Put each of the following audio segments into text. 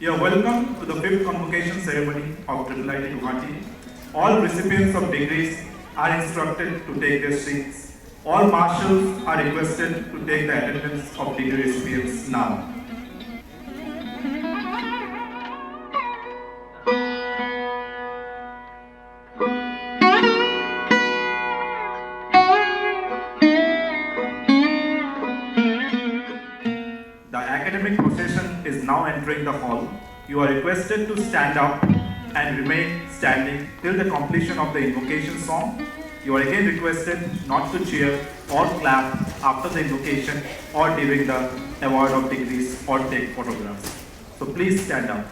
You are welcome to the 5th Convocation ceremony of IIIT Guwahati. All recipients of degrees are instructed to take their seats. All marshals are requested to take the attendance of degree recipients now. The academic procession is now entering the hall. You are requested to stand up and remain standing till the completion of the invocation song. You are again requested not to cheer or clap after the invocation or during the award of degrees or take photographs. So please stand up.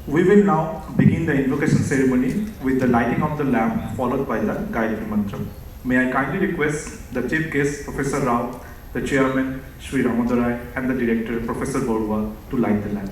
We will now begin the invocation ceremony with the lighting of the lamp followed by the Gayatri Mantra. May I kindly request the Chief Guest, Professor Rao, the Chairman, Sri Ramodarai, and the Director, Professor Borua, to light the lamp.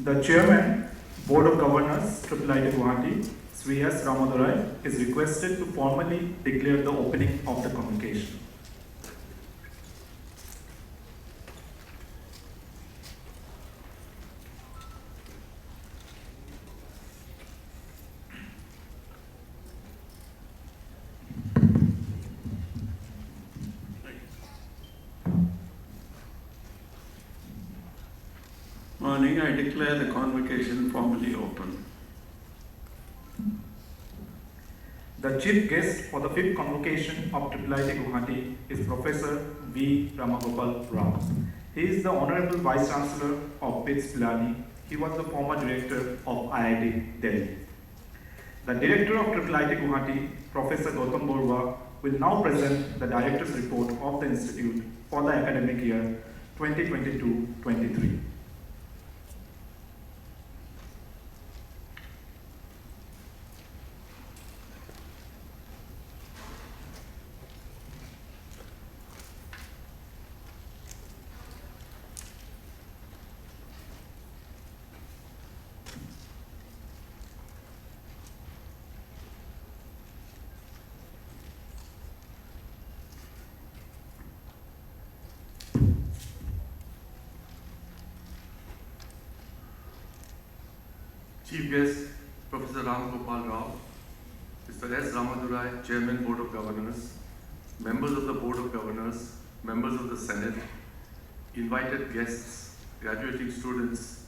The Chairman, Board of Governors, IIIT Guwahati, Sri S. Ramadurai, is requested to formally declare the opening of the convocation. Morning, I declare the convocation formally open. The chief guest for the 5th convocation of IIIT Guwahati is Professor V. Ramagopal Rao. He is the Honorable Vice Chancellor of BITS Pilani. He was the former director of IIT Delhi. The director of IIIT Guwahati, Professor Gautam Borua, will now present the director's report of the institute for the academic year 2022-23. Chief guest, Professor Ram Gopal Rao, Mr. S. Ramadurai, Chairman, Board of Governors, members of the Board of Governors, members of the Senate, invited guests, graduating students,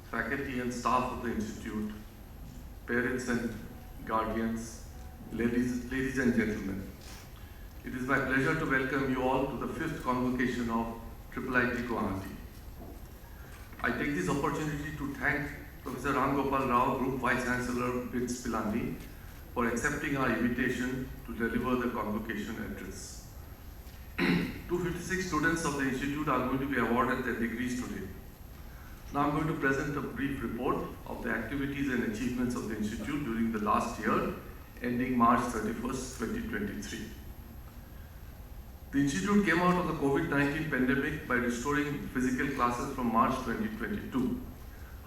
faculty and staff of the Institute, parents and guardians, ladies and gentlemen. It is my pleasure to welcome you all to the 5th convocation of IIIT Guwahati. I take this opportunity to thank Professor Ram Gopal Rao, Group Vice Chancellor, BITS Pilani, for accepting our invitation to deliver the convocation address. 256 students of the Institute are going to be awarded their degrees today. Now I'm going to present a brief report of the activities and achievements of the Institute during the last year, ending March 31st, 2023. The Institute came out of the COVID-19 pandemic by restoring physical classes from March 2022.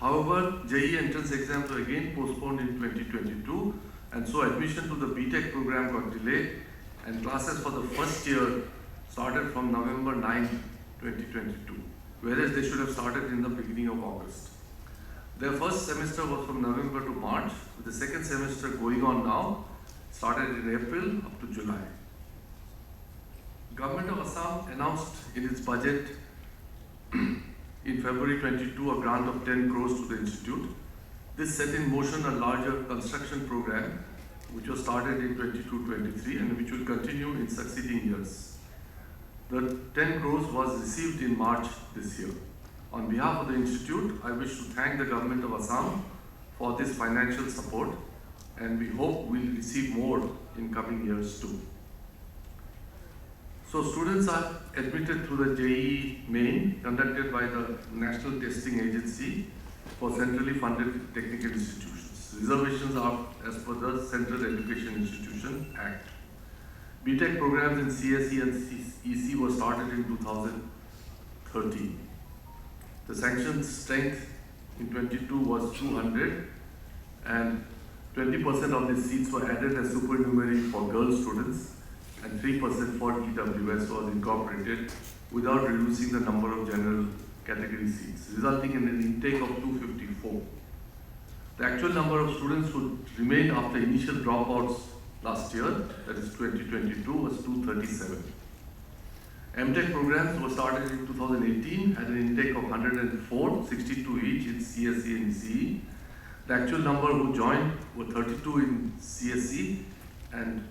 However, JEE entrance exams were again postponed in 2022, and so admission to the BTech program got delayed, and classes for the first year started from November 9, 2022, whereas they should have started in the beginning of August. Their first semester was from November to March, with the second semester going on now, started in April up to July. Government of Assam announced in its budget in February 22 a grant of 10 crores to the Institute. This set in motion a larger construction program which was started in 22-23 and which will continue in succeeding years. The 10 crores was received in March this year. On behalf of the Institute, I wish to thank the Government of Assam for this financial support, and we hope we'll receive more in coming years too. So students are admitted through the JEE main conducted by the National Testing Agency for centrally funded technical institutions. Reservations are as per the Central Education Institution Act. BTech programs in CSE and EC were started in 2013. The sanctioned strength in 22 was 200, and 20% of the seats were added as supernumerary for girl students, and 3% for EWS was incorporated without reducing the number of general category seats, resulting in an intake of 254. The actual number of students who remained after initial dropouts last year, that is 2022, was 237. MTech programs were started in 2018, had an intake of 104, 62 each in CSE and CE. The actual number who joined were 32 in CSE and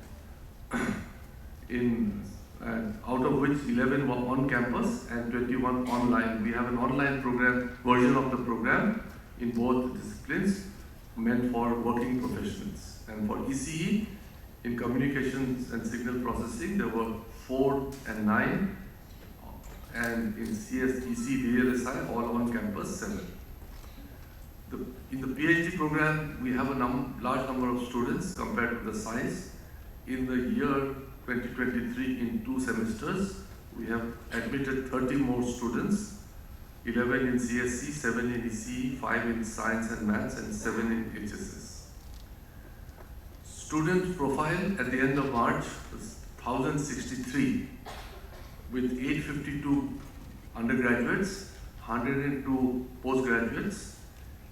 out of which 11 were on campus and 21 online. We have an online program, version of the program in both disciplines meant for working professionals. And for ECE, in communications and signal processing, there were 4 and 9, and in EC, VLSI, all on campus, 7. In the PhD program, we have a large number of students compared to the size. In the year 2023, in 2 semesters, we have admitted 30 more students. 11 in CSC, 7 in ECE, 5 in Science and Maths, and 7 in HSS. Student profile at the end of March was 1,063 with 852 undergraduates, 102 postgraduates,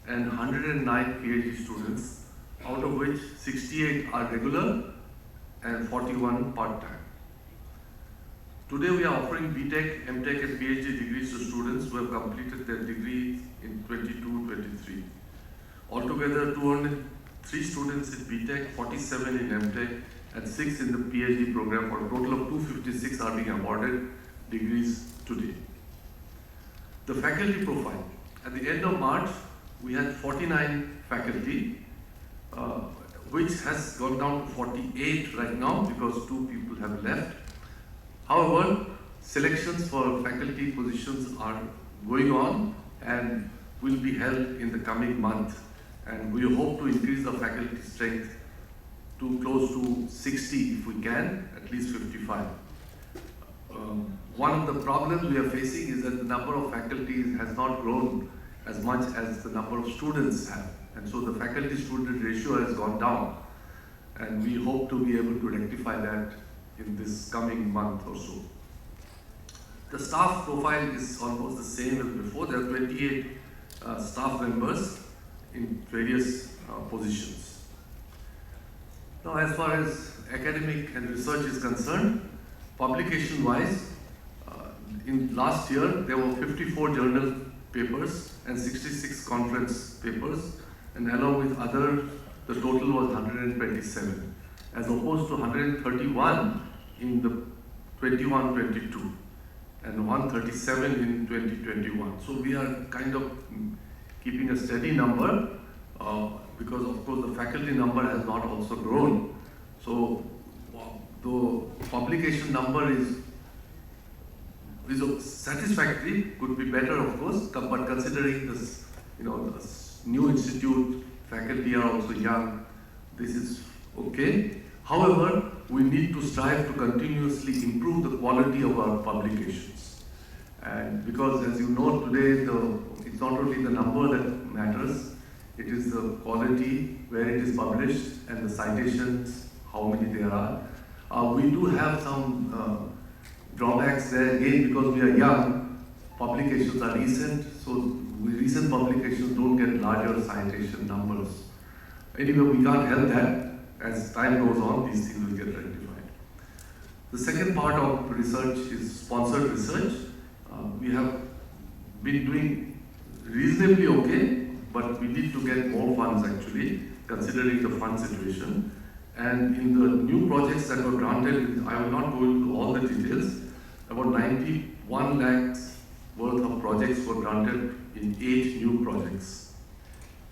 and 109 PhD students, out of which 68 are regular and 41 part-time. Today we are offering BTech, MTech and PhD degrees to students who have completed their degree in 22-23. Altogether 203 students in BTech, 47 in MTech and 6 in the PhD program, for a total of 256 are being awarded degrees today. The faculty profile. At the end of March, we had 49 faculty, which has gone down to 48 right now because 2 people have left. However, selections for faculty positions are going on and will be held in the coming month. And we hope to increase the faculty strength to close to 60 if we can, at least 55. One of the problems we are facing is that the number of faculties has not grown as much as the number of students have. And so the faculty-student ratio has gone down. And we hope to be able to rectify that in this coming month or so. The staff profile is almost the same as before. There are 28 staff members in various positions. Now, as far as academic and research is concerned, publication-wise, in last year there were 54 journal papers and 66 conference papers, and along with others, the total was 127, as opposed to 131 in the 21-22 and 137 in 2021. So we are kind of keeping a steady number because of course the faculty number has not also grown. So the publication number is satisfactory, could be better of course, but considering this, this new institute, faculty are also young, this is okay. However, we need to strive to continuously improve the quality of our publications. And because as you know today, it's not only the number that matters, it is the quality, where it is published, and the citations, how many there are. We do have some drawbacks there, again because we are young, publications are recent, so recent publications don't get larger citation numbers. Anyway, we can't help that. As time goes on, these things will get rectified. The second part of research is sponsored research. We have been doing reasonably okay, but we need to get more funds actually, considering the fund situation. And in the new projects that were granted, I will not go into all the details, about 91 lakhs worth of projects were granted in 8 new projects.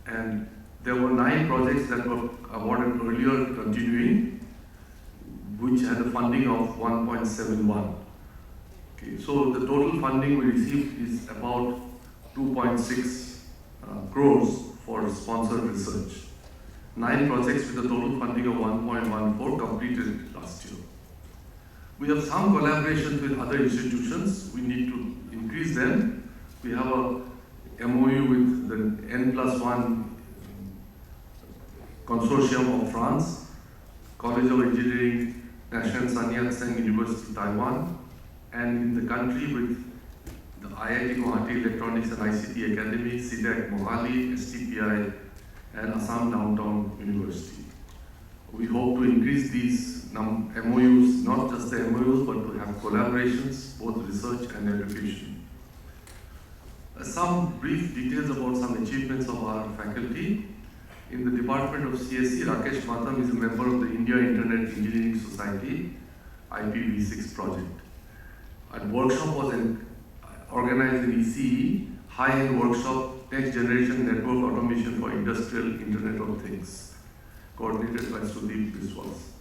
And there were 9 projects that were awarded earlier continuing, which had a funding of 1.71. Okay, so the total funding we received is about 2.6 crores for sponsored research. 9 projects with a total funding of 1.14 completed last year. We have some collaborations with other institutions. We need to increase them. We have a MOU with the N+1 Consortium of France, College of Engineering, National Sun Yat-sen University, Taiwan, and in the country with the IIIT Guwahati Electronics and ICT Academy, CDAC Mohali, STPI, and Assam Downtown University. We hope to increase these MOUs, not just the MOUs, but to have collaborations, both research and education. Some brief details about some achievements of our faculty. In the Department of CSE, Rakesh Matham is a member of the India Internet Engineering Society IPv6 project. A workshop was organized in ECE, high-end workshop, Next Generation Network Automation for Industrial Internet of Things, coordinated by Sudeep Biswas.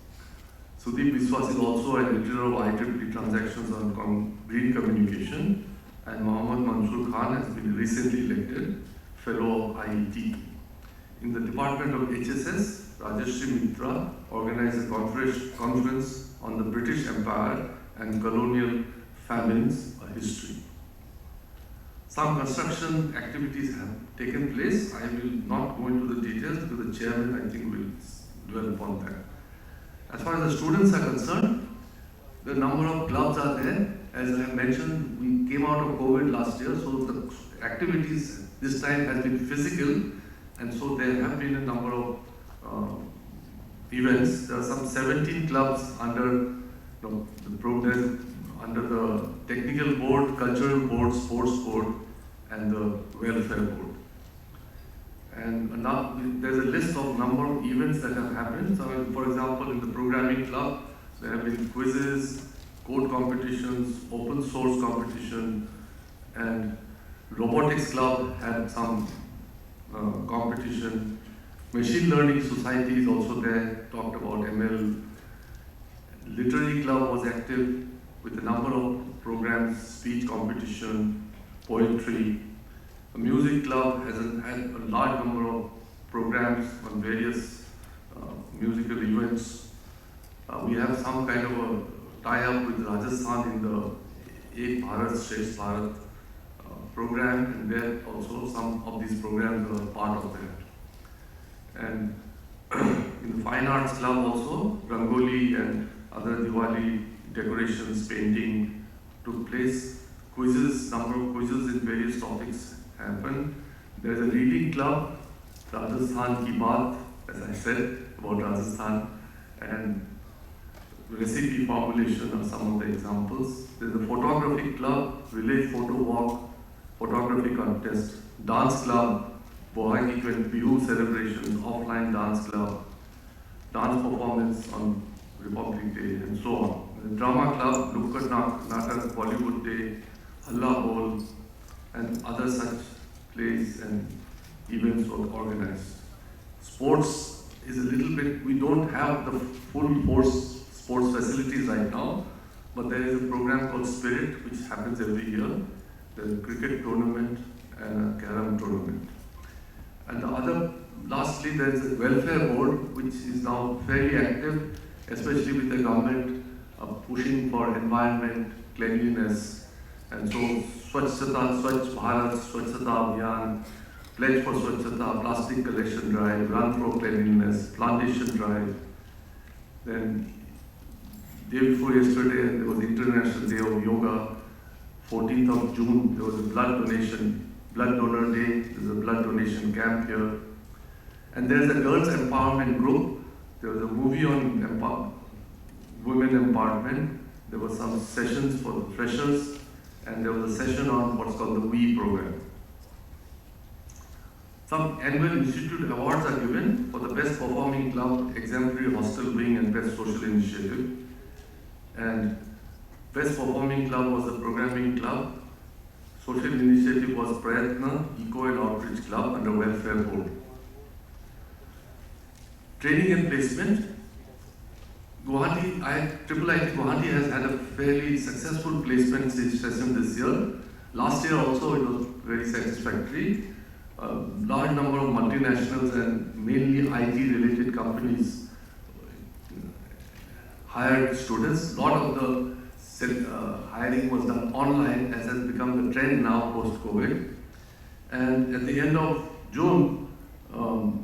Sudeep Biswas is also an editor of IIIT Transactions on Green Communication, and Mohammad Mansoor Khan has been recently elected Fellow of IIT. In the Department of HSS, Rajashri Mitra organized a conference on the British Empire and colonial famines, a history. Some construction activities have taken place. I will not go into the details because the chairman, I think, will dwell upon that. As far as the students are concerned, the number of clubs are there. As I mentioned, we came out of COVID last year, so the activities this time has been physical, and so there have been a number of events. There are some 17 clubs under the program, under the technical board, cultural board, sports board, and the welfare board. And now there's a list of number of events that have happened. So, for example, in the programming club, there have been quizzes, code competitions, open source competition, and robotics club had some competition. Machine learning society is also there, talked about ML. Literary club was active with a number of programs, speech competition, poetry. The music club has had a large number of programs on various musical events. We have some kind of a tie-up with Rajasthan in the Ek Bharat, Shresth Bharat program, and there also some of these programs are part of that. And in the Fine Arts Club also, Rangoli and other Diwali decorations, painting took place. Quizzes, number of quizzes in various topics happened. There's a reading club, Rajasthan Ki Baat, as I said, about Rajasthan, and recipe formulation are some of the examples. There's a photography club, village photo walk, photography contest, dance club, Bohagi Bihu celebration, offline dance club, dance performance on Republic Day, and so on. The drama club, Nukkad Natak, Bollywood Day, Allah Hole, and other such plays and events were organized. Sports is a little bit, we don't have the full force sports facilities right now, but there is a program called Spirit which happens every year. There's a cricket tournament and a carom tournament. And the other, lastly, there is a welfare board which is now fairly active, especially with the government pushing for environment, cleanliness, and so Swachhata, Swachh Bharat, Swachhata Abhiyan, Pledge for Swachhata, Plastic Collection Drive, Run for Cleanliness, Plantation Drive. Then day before yesterday, there was International Day of Yoga. 14th of June, there was a blood donor day. There's a blood donation camp here. And there's a girls empowerment group. There was a movie on women empowerment. There were some sessions for the freshers, and there was a session on what's called the WE program. Some annual institute awards are given for the best performing club, exemplary hostel wing, and best social initiative. And best performing club was the programming club. Social initiative was Prayatna, Eco and Outreach Club under Welfare Board. Training and placement. IIIT Guwahati has had a fairly successful placement session this year. Last year also it was very satisfactory. A large number of multinationals and mainly IT related companies hired students. A lot of the hiring was done online, as has become the trend now post-COVID. And at the end of June,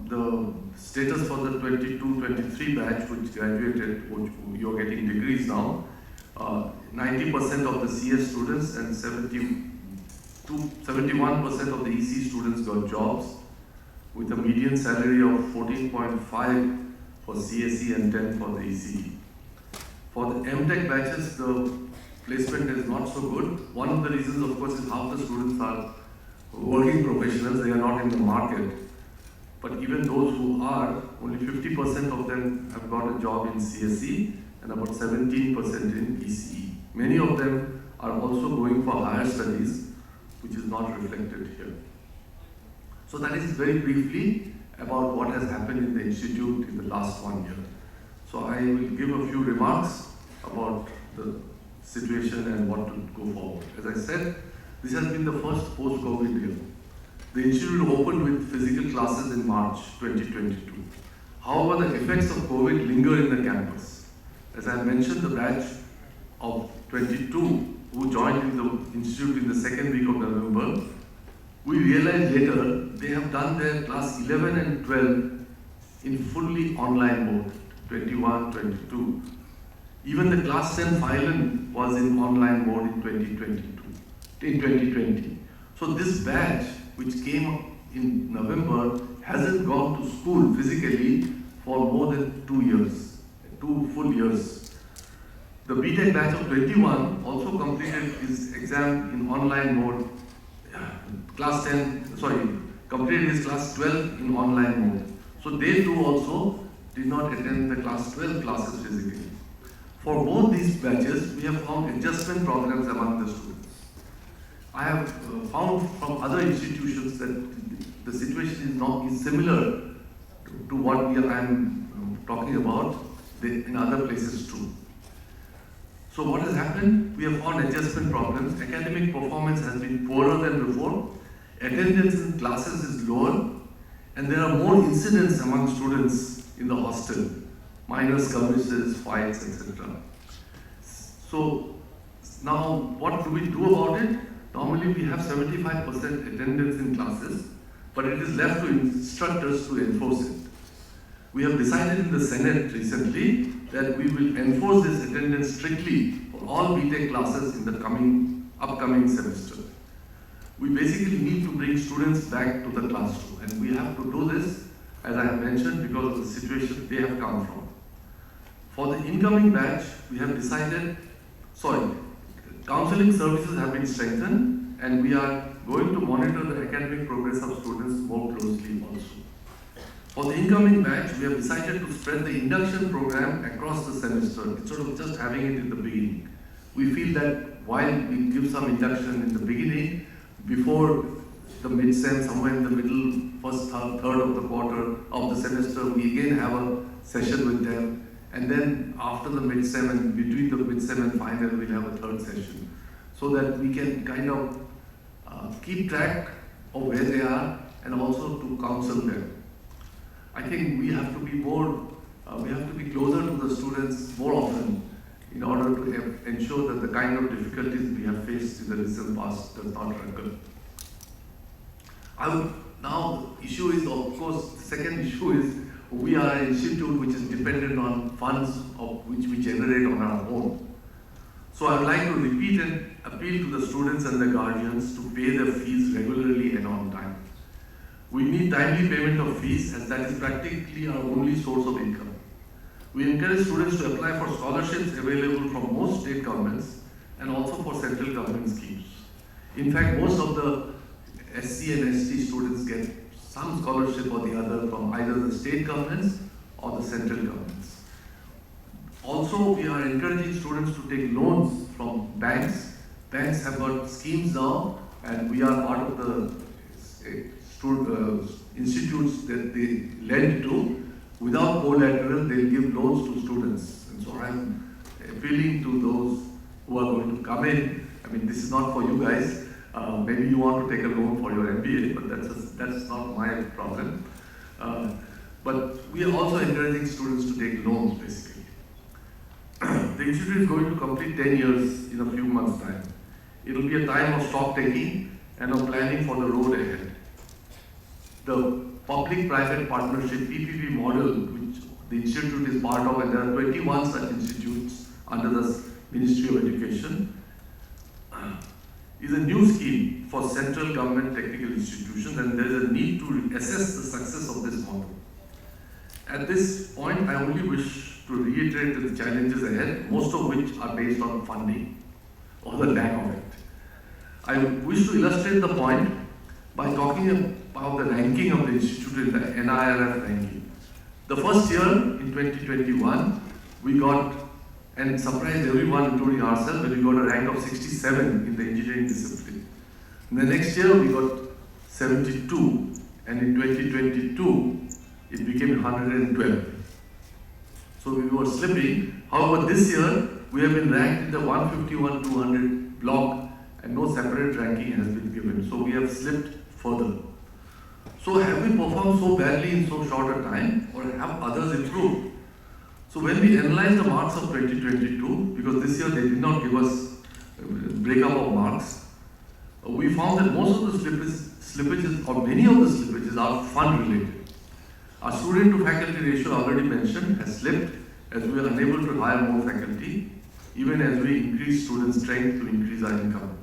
the status for the 22-23 batch which graduated, which you're getting degrees now, 90% of the CS students and 71% of the EC students got jobs with a median salary of 14.5 for CSE and 10 for the ECE. For the MTech batches, the placement is not so good. One of the reasons, of course, is half the students are working professionals, they are not in the market. But even those who are, only 50% of them have got a job in CSE and about 17% in ECE. Many of them are also going for higher studies, which is not reflected here. So that is very briefly about what has happened in the institute in the last 1 year. So I will give a few remarks about the situation and what to go forward. As I said, this has been the first post-COVID year. The institute opened with physical classes in March 2022. However, the effects of COVID linger in the campus. As I mentioned, the batch of 22 who joined in the institute in the second week of November We realized later they have done their class 11 and 12 in fully online mode, 21, 22. Even the class 10 Thailand was in online mode in 2020. So this batch, which came in November, hasn't gone to school physically for more than 2 years, 2 full years. The BTech batch of 21 also completed his exam in online mode, completed his class 12 in online mode. So they too also did not attend the class 12 classes physically. For both these batches, we have found adjustment programs among the students. I have found from other institutions that the situation is similar to what I am talking about in other places too. So what has happened? We have found adjustment problems. Academic performance has been poorer than before. Attendance in classes is lower, and there are more incidents among students in the hostel, minor skirmishes, fights, etc. So now what do we do about it? Normally we have 75% attendance in classes, but it is left to instructors to enforce it. We have decided in the Senate recently that we will enforce this attendance strictly for all BTech classes in the upcoming semester. We basically need to bring students back to the classroom, and we have to do this, as I have mentioned, because of the situation they have come from. For the incoming batch, we have decided, counseling services have been strengthened, and we are going to monitor the academic progress of students more closely also. For the incoming batch, we have decided to spread the induction program across the semester instead of just having it in the beginning. We feel that while we give some induction in the beginning, before the mid-sem, somewhere in the middle, first third of the quarter of the semester, we again have a session with them. And then after the mid-sem and between the mid-sem and final, we'll have a third session. So that we can kind of keep track of where they are and also to counsel them. I think we have to be closer to the students more often in order to ensure that the kind of difficulties we have faced in the recent past does not recur. Now, the issue is, of course, the second issue is we are an institute which is dependent on funds which we generate on our own. So I would like to repeat and appeal to the students and the guardians to pay their fees regularly and on time. We need timely payment of fees, as that is practically our only source of income. We encourage students to apply for scholarships available from most state governments and also for central government schemes. In fact, most of the SC and ST students get some scholarship or the other from either the state governments or the central governments. Also, we are encouraging students to take loans from banks. Banks have got schemes now, and we are part of the institutes that they lend to. Without collateral, they'll give loans to students. And so I'm appealing to those who are going to come in. I mean, this is not for you guys. Maybe you want to take a loan for your MBA, but that's not my problem. But we are also encouraging students to take loans, basically. The institute is going to complete 10 years in a few months' time. It will be a time of stock taking and of planning for the road ahead. The public-private partnership PPP model, which the institute is part of, and there are 21 such institutes under the Ministry of Education, is a new scheme for central government technical institutions, and there is a need to assess the success of this model. At this point, I only wish to reiterate the challenges ahead, most of which are based on funding or the lack of it. I wish to illustrate the point by talking about the ranking of the institute in the NIRF ranking. The first year, in 2021, we got, and surprised everyone, including ourselves, when we got a rank of 67 in the engineering discipline. In the next year, we got 72, and in 2022, it became 112. So we were slipping. However, this year, we have been ranked in the 151-200 block, and no separate ranking has been given. So we have slipped further. So have we performed so badly in so short a time, or have others improved? So when we analyzed the marks of 2022, because this year they did not give us a breakup of marks, we found that most of the slippages, or many of the slippages, are fund related. Our student to faculty ratio already mentioned has slipped as we are unable to hire more faculty, even as we increase student strength to increase our income.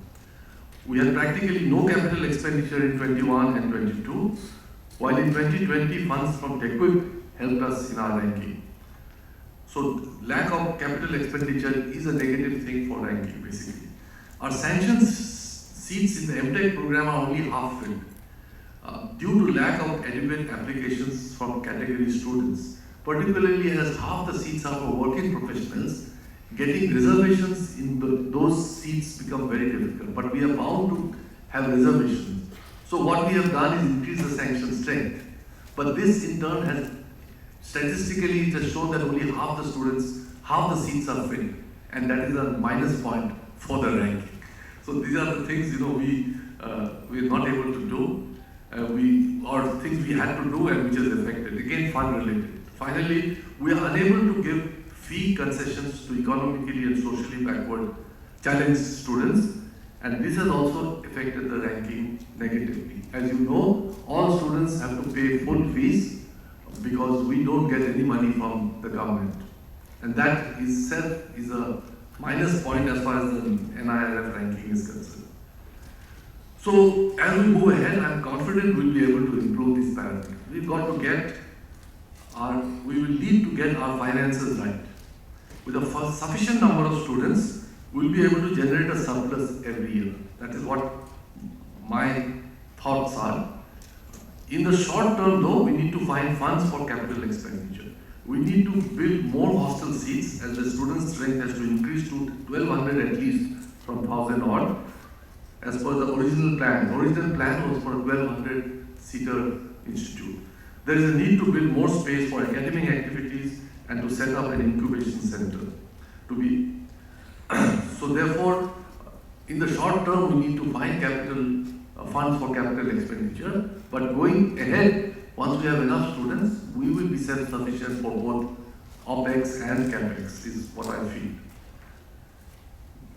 We had practically no capital expenditure in 21 and 22, while in 2020 funds from TechWhip helped us in our ranking. So lack of capital expenditure is a negative thing for ranking basically. Our sanctioned seats in the MTech program are only half filled due to lack of adequate applications from category students, particularly as half the seats are for working professionals. Getting reservations in those seats become very difficult, but we are bound to have reservations. So what we have done is increase the sanction strength. But this in turn has statistically just shown that only half the students, half the seats are filled, and that is a minus point for the ranking. So these are the things we are not able to do, or things we had to do and which is affected. Again, fund related. Finally, we are unable to give fee concessions to economically and socially backward challenged students, and this has also affected the ranking negatively. As you know, all students have to pay full fees because we don't get any money from the government, and that itself is a minus point as far as the NIRF ranking is concerned. So as we move ahead, I am confident we'll be able to improve these parameters. We will need to get our finances right. With a sufficient number of students, we'll be able to generate a surplus every year. That is what my thoughts are. In the short term though, we need to find funds for capital expenditure. We need to build more hostel seats as the student strength has to increase to 1200 at least from 1000 odd as per the original plan. The original plan was for a 1200 seater institute. There is a need to build more space for academic activities and to set up an incubation center. So therefore, in the short term, we need to find funds for capital expenditure, but going ahead, once we have enough students, we will be self-sufficient for both OPEX and CAPEX, is what I feel.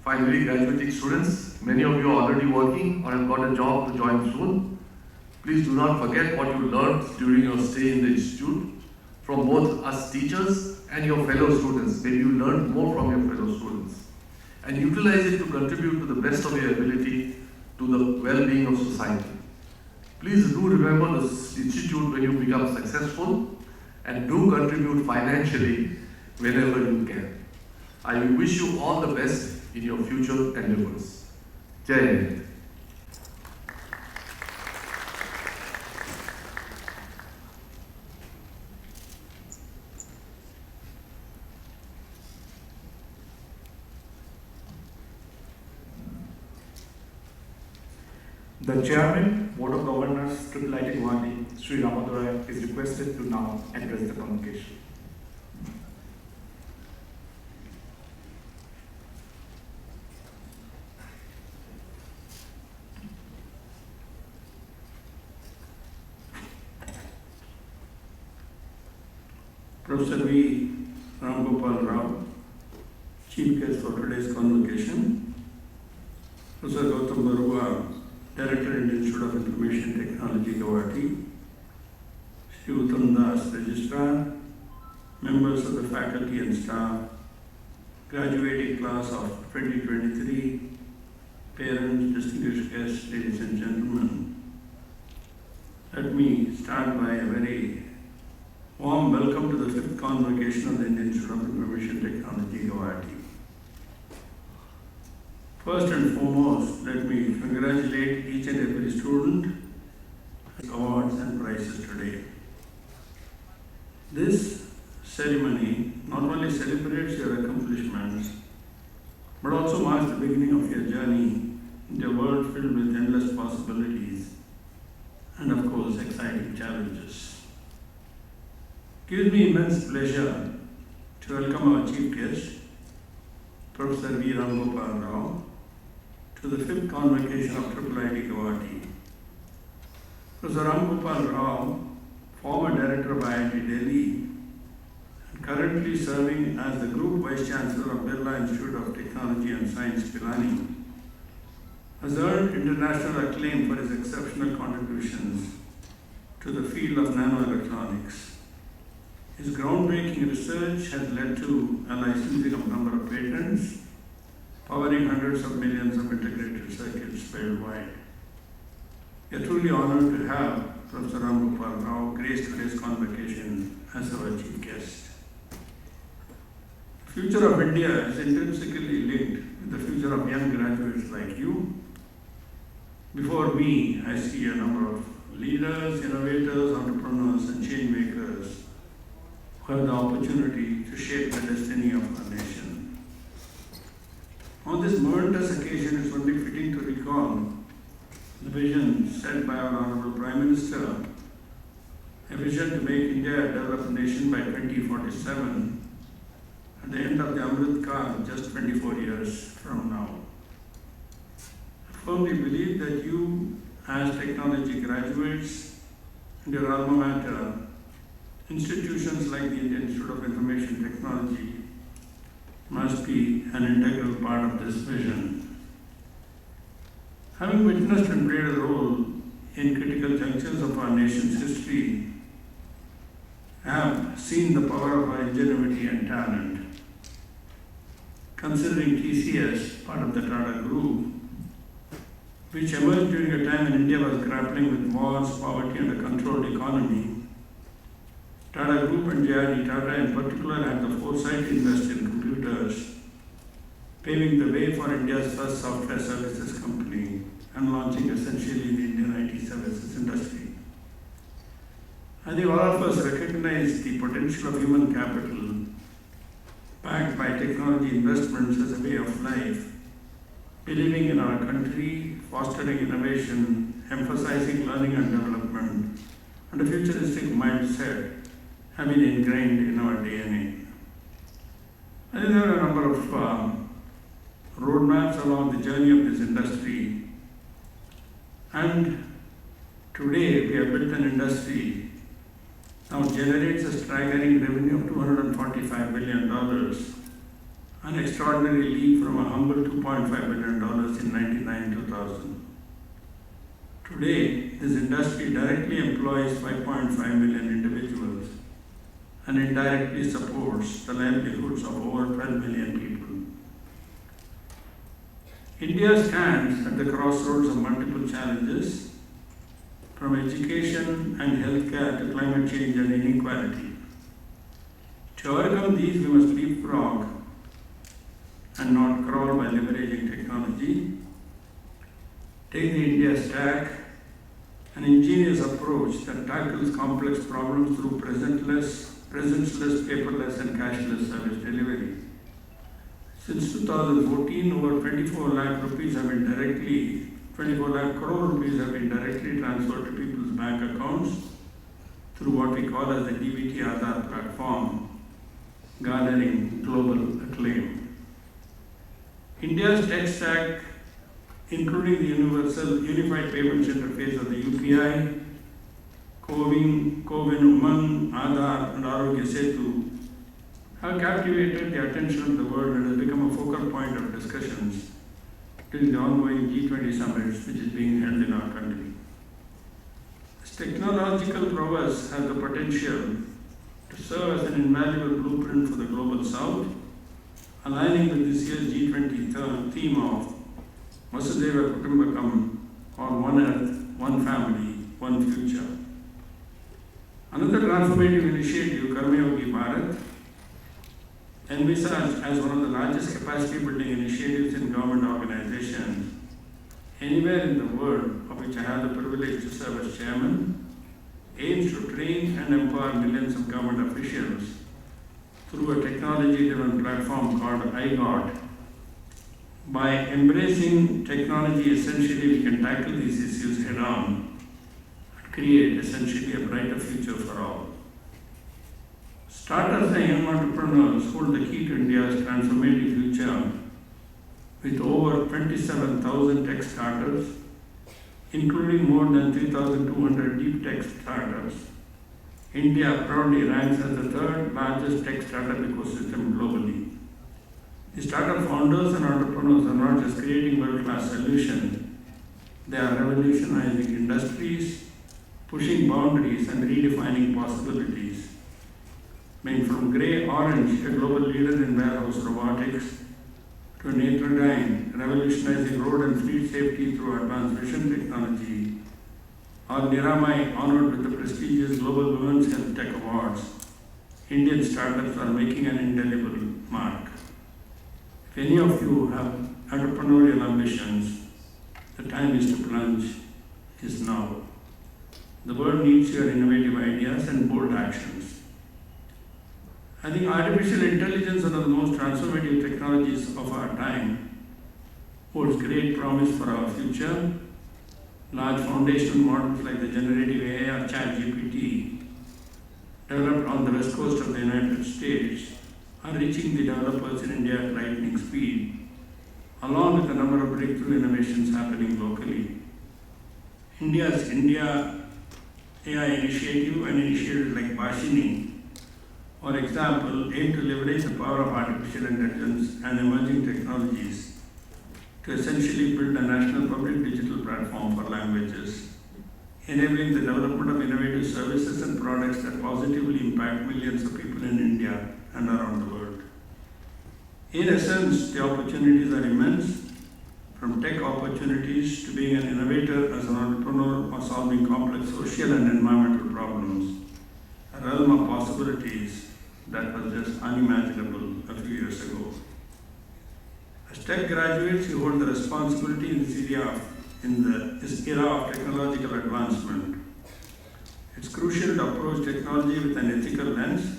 Finally, graduating students, many of you are already working or have got a job to join soon. Please do not forget what you learned during your stay in the institute from both us teachers and your fellow students. Maybe you learned more from your fellow students. And utilize it to contribute to the best of your ability to the well-being of society. Please do remember this institute when you become successful and do contribute financially whenever you can. I wish you all the best in your future endeavors. Jai Hind. The Chairman, Board of Governors, IIIT Guwahati, Sri Ramadurai, is requested to now address the convocation. Professor V. Ramgopal Rao, Chief Guest for today's convocation. Professor Gautam Barua, Director in the Institute of Information Technology, Guwahati. Shri Uttam Das, Registrar, members of the faculty and staff, graduating class of 2023, parents, distinguished guests, ladies and gentlemen. Let me start by a very warm welcome to the 5th Convocation of the Indian Institute of Information Technology, Guwahati. First and foremost, let me congratulate each and every student on awards and prizes today. This ceremony not only celebrates your accomplishments, but also marks the beginning of your journey into a world filled with endless possibilities and, of course, exciting challenges. It gives me immense pleasure to welcome our chief guest, Professor V. Ramgopal Rao, to the 5th Convocation of IIIT Guwahati. Professor Ramgopal Rao, former Director of IIT Delhi, and currently serving as the Group Vice Chancellor of Birla Institute of Technology and Science, Pilani, has earned international acclaim for his exceptional contributions to the field of nanoelectronics. His groundbreaking research has led to a licensing of a number of patents, powering hundreds of millions of integrated circuits worldwide. We are truly honored to have Professor Ram Gopal Rao grace today's convocation as our chief guest. The future of India is intrinsically linked with the future of young graduates like you. Before me, I see a number of leaders, innovators, entrepreneurs, and change makers who have the opportunity to shape the destiny of our nation. On this momentous occasion, it's only fitting to recall the vision set by our Honorable Prime Minister, a vision to make India a developed nation by 2047, at the end of the Amrit Kaal, just 24 years from now. I firmly believe that you, as technology graduates, and your alma mater, institutions like the Indian Institute of Information Technology, must be an integral part of this vision. Having witnessed and played a role in critical junctures of our nation's history, I have seen the power of our ingenuity and talent. Considering TCS, part of the Tata Group, which emerged during a time when India was grappling with wars, poverty, and a controlled economy, Tata Group and JRD Tata in particular had the foresight to invest in computers, paving the way for India's first software services company and launching essentially the Indian IT services industry. I think all of us recognize the potential of human capital backed by technology investments as a way of life, believing in our country, fostering innovation, emphasizing learning and development, and a futuristic mindset have been ingrained in our DNA. I think there are a number of roadmaps along the journey of this industry, and today we have built an industry now generates a staggering revenue of $245 billion, an extraordinary leap from a humble $2.5 billion in 1999-2000. Today, this industry directly employs 5.5 million individuals and indirectly supports the livelihoods of over 12 million people. India stands at the crossroads of multiple challenges, from education and healthcare to climate change and inequality. To overcome these, we must leapfrog and not crawl by leveraging technology. Take the India Stack, an ingenious approach that tackles complex problems through presenceless, paperless, and cashless service delivery. Since 2014, over 24 lakh crore rupees have been directly transferred to people's bank accounts through what we call as the DBT Aadhaar platform, garnering global acclaim. India's tech stack, including the Unified Payments Interface of the UPI, Kovin, Umang, Aadhaar, and Arogya Setu, have captivated the attention of the world and has become a focal point of discussions during the ongoing G20 summits which is being held in our country. This technological prowess has the potential to serve as an invaluable blueprint for the global south, aligning with this year's G20 theme of Vasudhaiva Kutumbakam, or One Earth, One Family, One Future. Another transformative initiative, Karmayogi Bharat, envisaged as one of the largest capacity building initiatives in government organizations anywhere in the world, of which I have the privilege to serve as chairman, aims to train and empower millions of government officials through a technology-driven platform called IIIT. By embracing technology, essentially we can tackle these issues head-on and create essentially a brighter future for all. Startups and young entrepreneurs hold the key to India's transformative future with over 27,000 tech startups, including more than 3,200 deep tech startups. India proudly ranks as the third largest tech startup ecosystem globally. The startup founders and entrepreneurs entrepreneurs are not just creating world-class solutions, they are revolutionizing industries, pushing boundaries and redefining possibilities. Being from grey-orange, a global leader in warehouse robotics, to Netrodyne, revolutionizing road and fleet safety through advanced vision technology, or Niramai, honored with the prestigious Global Women's Health Tech Awards, Indian startups are making an indelible mark. If any of you have entrepreneurial ambitions, the time is to plunge is now. The world needs your innovative ideas and bold actions. I think artificial intelligence, one of the most transformative technologies of our time, holds great promise for our future. Large foundational models like the generative AI or ChatGPT, developed on the west coast of the United States, are reaching the developers in India at lightning speed, along with a number of breakthrough innovations happening locally. India's India AI initiative and initiatives like Bhashini, for example, aim to leverage the power of artificial intelligence and emerging technologies to essentially build a national public digital platform for languages, enabling the development of innovative services and products that positively impact millions of people in India and around the world. In essence, the opportunities are immense, from tech opportunities to being an innovator as an entrepreneur or solving complex social and environmental problems, a realm of possibilities that was just unimaginable a few years ago. As tech graduates, you hold the responsibility in this era of technological advancement. It's crucial to approach technology with an ethical lens,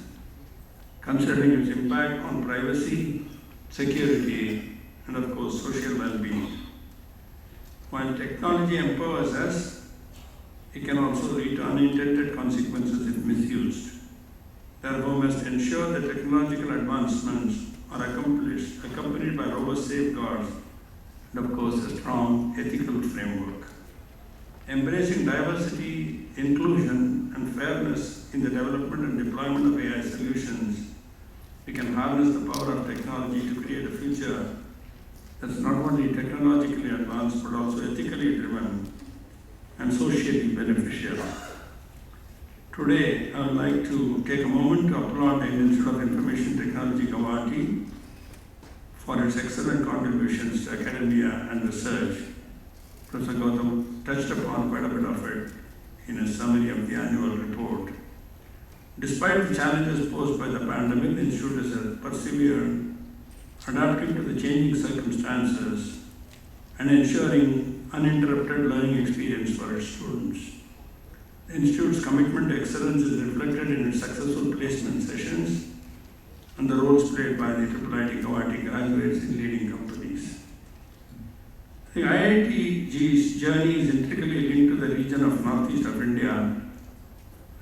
considering its impact on privacy, security, and of course, social well-being. While technology empowers us, it can also lead to unintended consequences if misused. Therefore, we must ensure that technological advancements are accompanied by robust safeguards and, of course, a strong ethical framework. Embracing diversity, inclusion, and fairness in the development and deployment of AI solutions, we can harness the power of technology to create a future that's not only technologically advanced but also ethically driven and socially beneficial. Today, I would like to take a moment to applaud the Institute of Information Technology Guwahati for its excellent contributions to academia and research. Professor Gautam touched upon quite a bit of it in a summary of the annual report. Despite the challenges posed by the pandemic, the Institute has persevered, adapting to the changing circumstances and ensuring uninterrupted learning experience for its students. The Institute's commitment to excellence is reflected in its successful placement sessions and the roles played by the IIIT Guwahati graduates in leading companies. The IITG's journey is intricately linked to the region of northeast of India,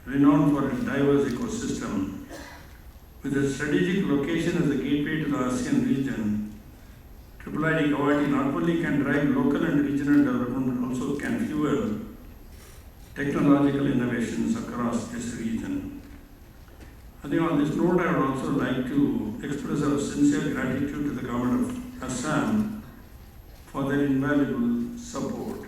renowned for its diverse ecosystem. With its strategic location as a gateway to the ASEAN region, IIIT Guwahati not only can drive local and regional development but also can fuel technological innovations across this region. I think on this note, I would also like to express our sincere gratitude to the government of Assam for their invaluable support.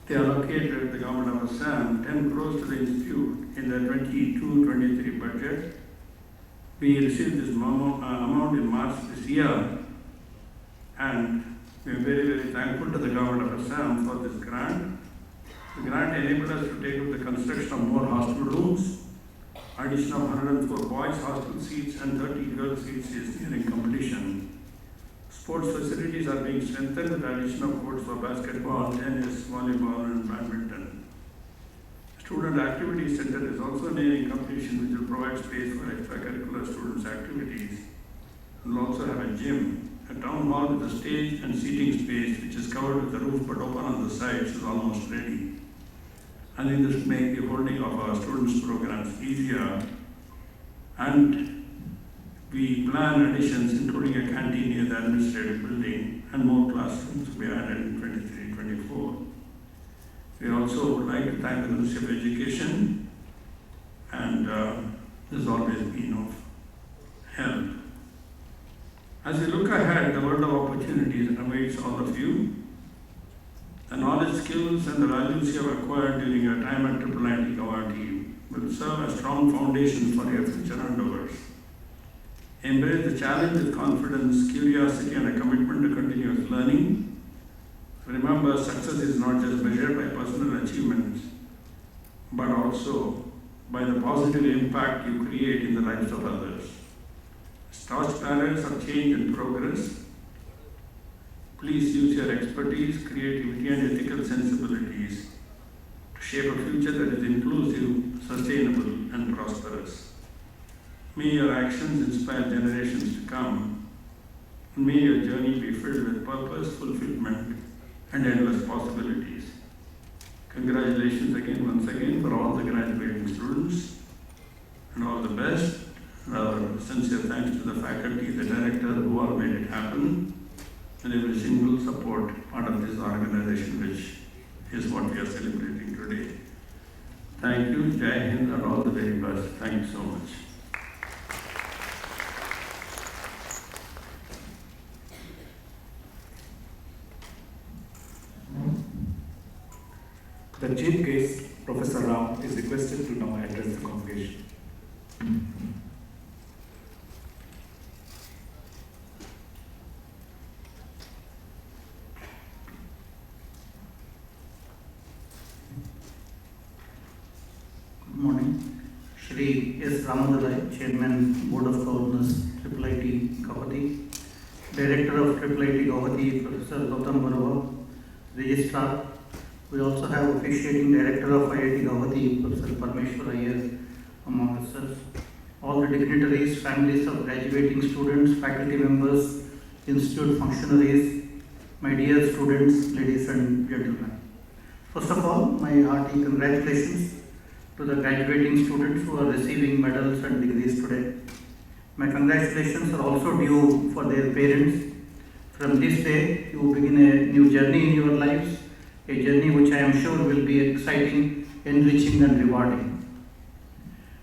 They allocated, the government of Assam, 10 crores to the Institute in the 22-23 budget. We received this amount in March this year, and we are very, very thankful to the government of Assam for this grant. The grant enabled us to take up the construction of more hospital rooms. Addition of 104 boys hostel seats and 30 girl seats is nearing completion. Sports facilities are being strengthened with the addition of courts for basketball, tennis, volleyball, and badminton. Student Activity Center is also nearing completion, which will provide space for extracurricular students' activities. We will also have a gym. A town hall with a stage and seating space, which is covered with a roof but open on the sides, is almost ready. I think this will make the holding of our students' programs easier, and we plan additions including a canteen near the administrative building and more classrooms to be added in 23-24. We also would like to thank the Ministry of Education, and this has always been of help. As we look ahead, the world of opportunity opportunities awaits all of you. The knowledge, skills, and the values you have acquired during your time at IIIT Guwahati will serve as strong foundations for your future endeavours. Embrace the challenge with confidence, curiosity, and a commitment to continuous learning. Remember, success is not just measured by personal achievements, but also by the positive impact you create in the lives of others. Start barriers of change and progress. Please use your expertise, creativity, and ethical sensibilities to shape a future that is inclusive, sustainable, and prosperous. May your actions inspire generations to come, and may your journey be filled with purpose, fulfillment, and endless possibilities. Congratulations once again for all the graduating students, and all the best. And our sincere thanks to the faculty, the director, who all made it happen, and every single support part of this organization, which is what we are celebrating today. Thank you, Jai Hind, and all the very best. Thank you so much. The chief guest, Professor Ram, is requested to now address the congregation. Good morning. Shri S. Ramadulai, Chairman, Board of Governors, IIIT Guwahati, Director of IIIT Guwahati, Professor Gautam Barua, Registrar. We also have officiating Director of IIT Guwahati, Professor Parmeshwar Iyer, among others. All the dignitaries, families of graduating students, faculty members, institute functionaries, my dear students, ladies and gentlemen. First of all, my hearty congratulations to the graduating students who are receiving medals and degrees today. My congratulations are also due for their parents. From this day, you begin a new journey in your lives, a journey which I am sure will be exciting, enriching, and rewarding.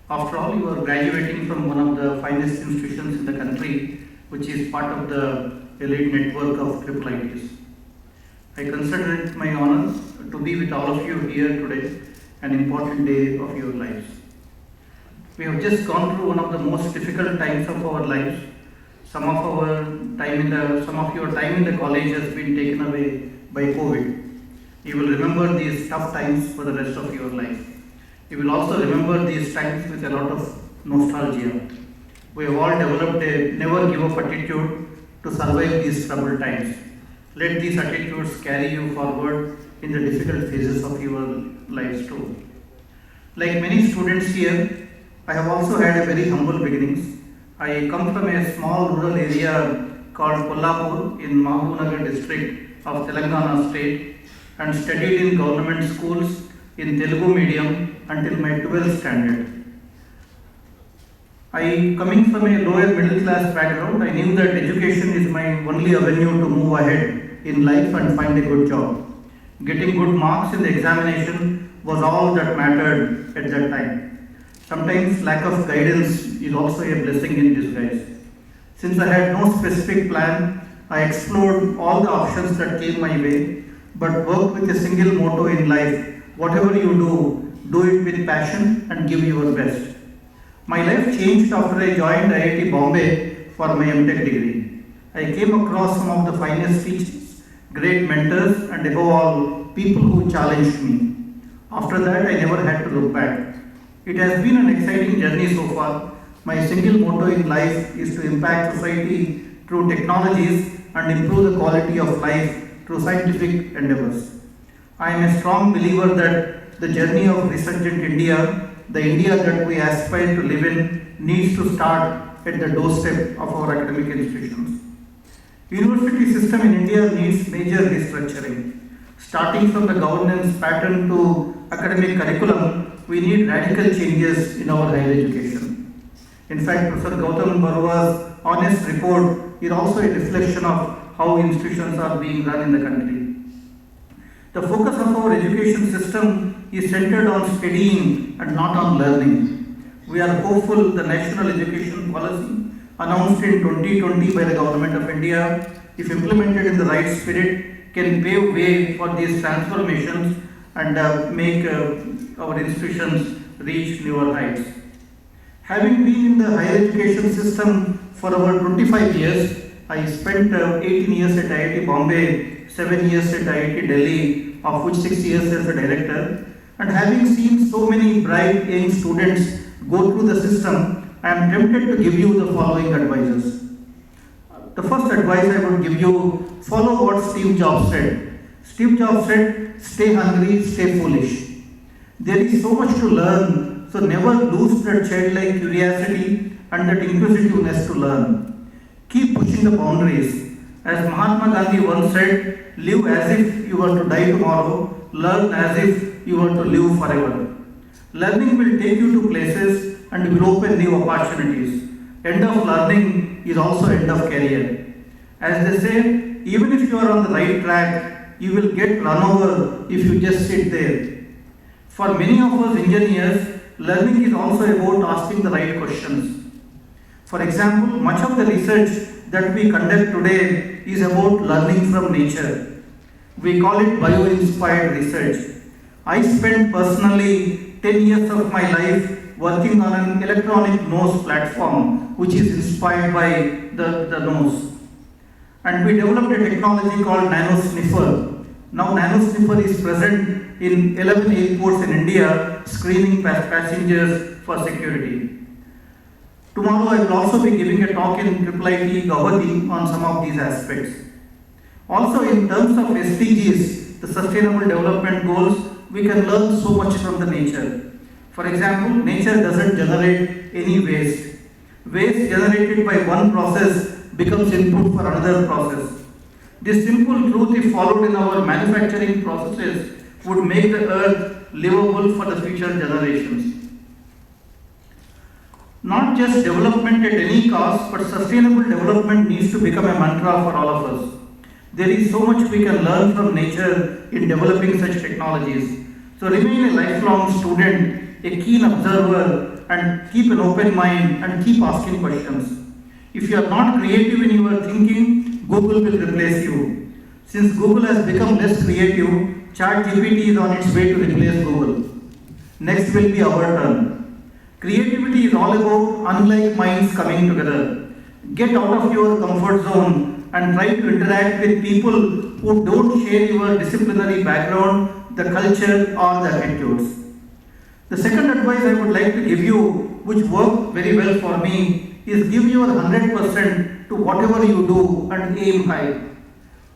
After all, you are graduating from one of the finest institutions in the country, which is part of the elite network of IIITs. I consider it my honor to be with all of you here today, an important day of your lives. We have just gone through one of the most difficult times of our lives. Some of your time in the college has been taken away by COVID. You will remember these tough times for the rest of your life. You will also remember these times with a lot of nostalgia. We have all developed a never give up attitude to survive these troubled times. Let these attitudes carry you forward in the difficult phases of your lives too. Like many students here, I have also had a very humble beginnings. I come from a small rural area called Kolhapur in Mahabubnagar district of Telangana state and studied in government schools in Telugu medium until my 12th standard. Coming from a lower middle class background, I knew that education is my only avenue to move ahead in life and find a good job. Getting good marks in the examination was all that mattered at that time. Sometimes lack of guidance is also a blessing in disguise. Since I had no specific plan, I explored all the options that came my way, but worked with a single motto in life: whatever you do it with passion and give your best. My life changed after I joined IIT Bombay for my MTech degree. I came across some of the finest teachers, great mentors, and above all, people who challenged me. After that, I never had to look back. It has been an exciting journey so far. My single motto in life is to impact society through technologies and improve the quality of life through scientific endeavours. I am a strong believer that the journey of resurgent India, the India that we aspire to live in, needs to start at the doorstep of our academic institutions. University system in India needs major restructuring. Starting from the governance pattern to academic curriculum, we need radical changes in our higher education. In fact, Professor Gautam Barua's honest report is also a reflection of how institutions are being run in the country. The focus of our education system is centered on studying and not on learning. We are hopeful the National Education Policy announced in 2020 by the Government of India if implemented in the right spirit, can pave way for these transformations and make our institutions reach newer heights. Having been in the higher education system for over 25 years, I spent 18 years at IIT Bombay, 7 years at IIT Delhi, of which 6 years as a director. And having seen so many bright young students go through the system, I am tempted to give you the following advices. The first advice I would give you, follow what Steve Jobs said. Steve Jobs said, stay hungry, stay foolish. There is so much to learn, so never lose that childlike curiosity and that inquisitiveness to learn. Keep pushing the boundaries. As Mahatma Gandhi once said, live as if you were to die tomorrow, learn as if you were to live forever. Learning will take you to places and will open new opportunities. End of learning is also end of career. As they say, even if you are on the right track, you will get run over if you just sit there. For many of us engineers, learning is also about asking the right questions. For example, much of the research that we conduct today is about learning from nature. We call it bio-inspired research. I spent personally 10 years of my life working on an electronic nose platform which is inspired by the nose. And we developed a technology called nano sniffer. Now nano sniffer is present in 11 airports in India, screening passengers for security. Tomorrow I will also be giving a talk in IIIT Guwahati on some of these aspects. Also in terms of SDGs, the Sustainable Development Goals, we can learn so much from the nature. For example, nature doesn't generate any waste. Waste generated by one process becomes input for another process. This simple truth, if followed in our manufacturing processes, would make the earth livable for the future generations. Not just development at any cost, but sustainable development needs to become a mantra for all of us. There is so much we can learn from nature in developing such technologies. So remain a lifelong student, a keen observer, and keep an open mind and keep asking questions. If you are not creative in your thinking, Google will replace you. Since Google has become less creative, ChatGPT is on its way to replace Google. Next will be our turn. Creativity is all about unlike minds coming together. Get out of your comfort zone and try to interact with people who don't share your disciplinary background, the culture, or the attitudes. The second advice I would like to give you, which worked very well for me, is give your 100% to whatever you do and aim high.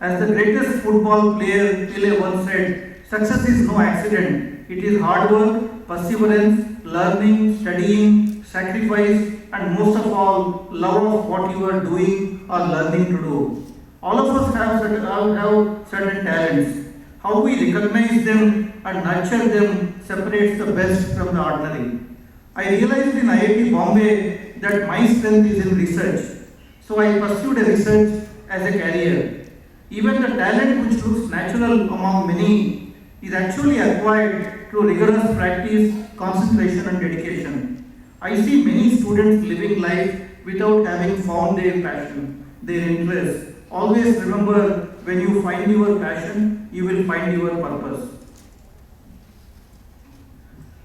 As the greatest football player Pele once said, success is no accident. It is hard work, perseverance, learning, studying, sacrifice, and most of all, love of what you are doing or learning to do. All of us have certain talents. How we recognize them and nurture them separates the best from the ordinary. I realized in IIT Bombay that my strength is in research. So I pursued a research as a career. Even the talent which looks natural among many is actually acquired through rigorous practice, concentration and dedication. I see many students living life without having found their passion, their interest. Always remember, when you find your passion, you will find your purpose.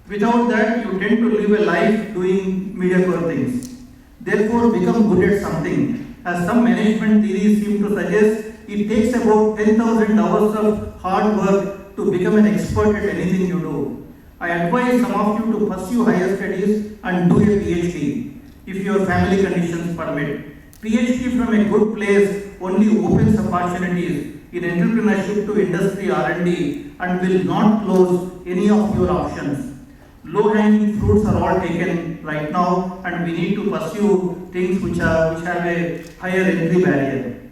Without that, you tend to live a life doing mediocre things. Therefore, become good at something. As some management theories seem to suggest, it takes about 10,000 hours of hard work to become an expert at anything you do. I advise some of you to pursue higher studies and do a PhD, if your family conditions permit. PhD from a good place only opens opportunities in entrepreneurship to industry R&D and will not close any of your options. Low-hanging fruits are all taken right now, and we need to pursue things which have a higher entry barrier.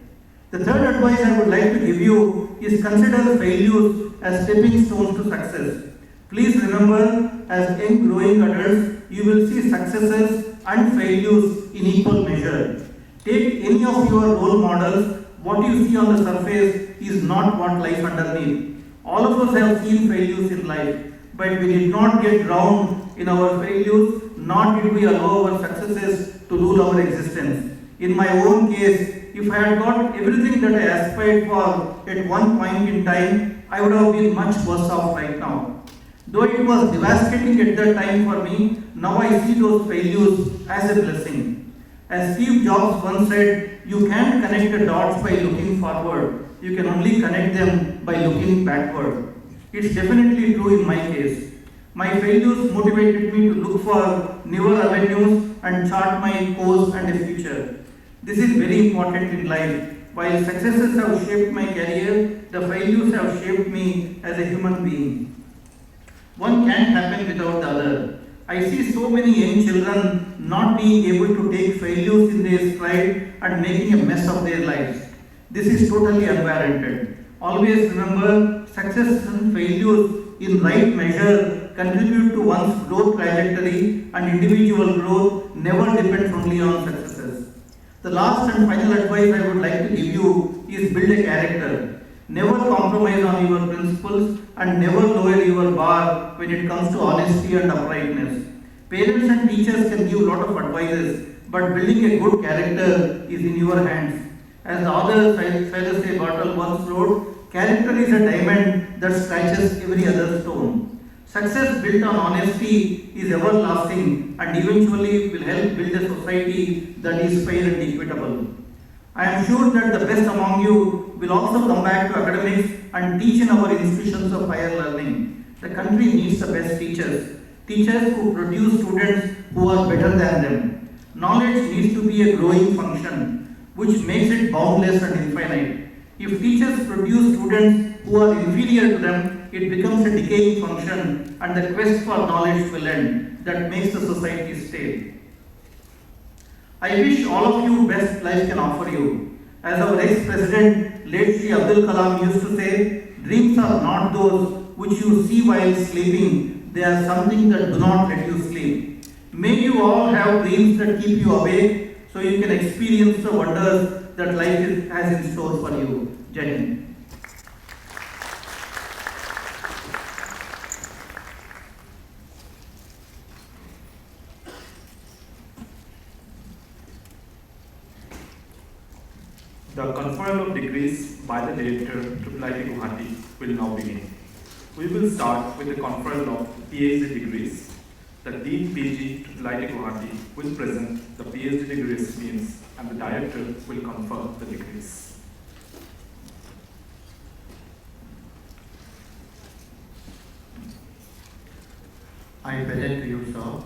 The third advice I would like to give you is consider failures as stepping stones to success. Please remember, as young growing adults, you will see successes and failures in equal measure. Take any of your role models. What you see on the surface is not what lies underneath. All of us have seen failures in life, but we did not get drowned in our failures, nor did we allow our successes to rule our existence. In my own case, if I had got everything that I aspired for at one point in time, I would have been much worse off right now. Though it was devastating at that time for me, now I see those failures as a blessing. As Steve Jobs once said, you can't connect the dots by looking forward, you can only connect them by looking backward. It's definitely true in my case. My failures motivated me to look for newer avenues and chart my course and a future. This is very important in life. While successes have shaped my career, the failures have shaped me as a human being. One can't happen without the other. I see so many young children not being able to take failures in their stride and making a mess of their lives. This is totally unwarranted. Always remember, success and failures in right measure contribute to one's growth trajectory, and individual growth never depends only on successes. The last and final advice I would like to give you is build a character. Never compromise on your principles and never lower your bar when it comes to honesty and uprightness. Parents and teachers can give a lot of advices, but building a good character is in your hands. As the author Silas A. Bartle once wrote, character is a diamond that scratches every other stone. Success built on honesty is everlasting and eventually will help build a society that is fair and equitable. I am sure that the best among you will also come back to academics and teach in our institutions of higher learning. The country needs the best teachers, teachers who produce students who are better than them. Knowledge needs to be a growing function, which makes it boundless and infinite. If teachers produce students who are inferior to them, it becomes a decaying function and the quest for knowledge will end. That makes the society stale. I wish all of you best life can offer you. As our ex-president, late Shri Abdul Kalam used to say, dreams are not those which you see while sleeping, they are something that do not let you sleep. May you all have dreams that keep you awake so you can experience the wonders that life has in store for you. Jai Hind. The conferral of degrees by the Director IIIT Guwahati will now begin. We will start with the conferral of PhD degrees. The Dean PG IIIT Guwahati will present the PhD degree recipients and the Director will confer the degrees. I present to you, sir,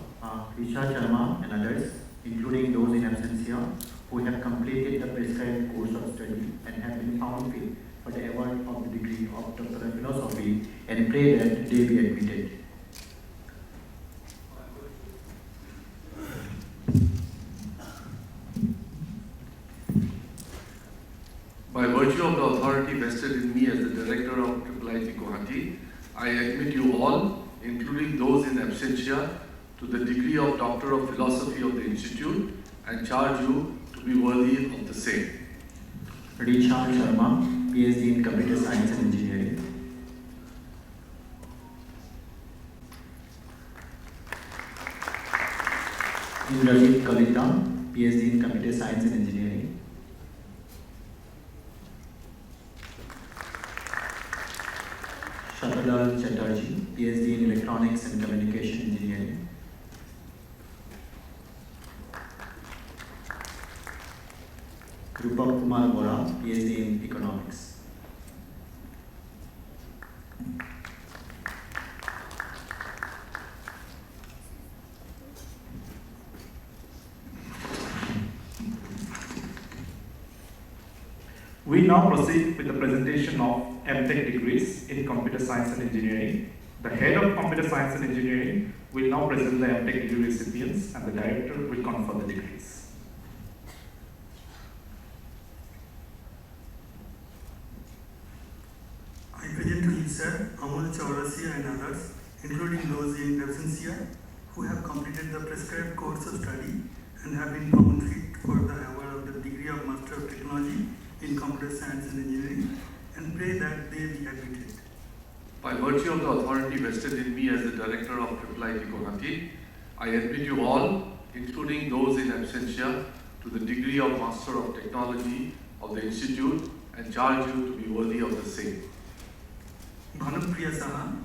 Risha Sharma and others, including those in absentia, who have completed the prescribed course of study and have been found fit for the award of the degree of Doctor of Philosophy, and pray that they be admitted. By virtue of the authority vested in me as the Director of IIIT Guwahati, I admit you all, including those in absentia, to the degree of Doctor of Philosophy of the Institute and charge you to be worthy of the same. Risha Sharma, PhD in Computer Science and Engineering. Indrajit Kavita, PhD in Computer Science and Engineering. Shatadal Chatterjee, PhD in Electronics and Communication Engineering. Rupak Kumar Bora, PhD in Economics. We now proceed with the presentation of MTech degrees in Computer Science and Engineering. The head of Computer Science and Engineering will now present the MTech degree recipients and the Director will confer the degrees. I present to you, sir, Amol Chaurasia and others, including those in absentia, who have completed the prescribed course of study and have been found fit for the award of the degree of Master of Technology in Computer Science and Engineering, and pray that they be admitted. By virtue of the authority vested in me as the Director of IIIT Guwahati, I admit you all, including those in absentia, to the degree of Master of Technology of the Institute and charge you to be worthy of the same. Bhanupriya Saha,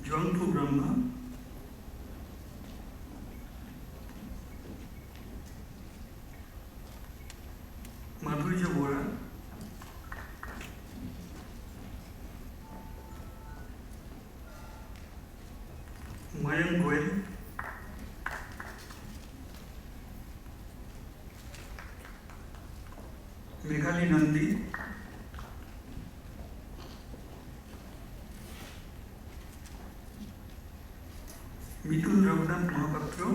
Jwangphu Brahma, Madhurya Bora, Mayank Goel, Meghali Nandi, Mitul Raghunath Mahapatra,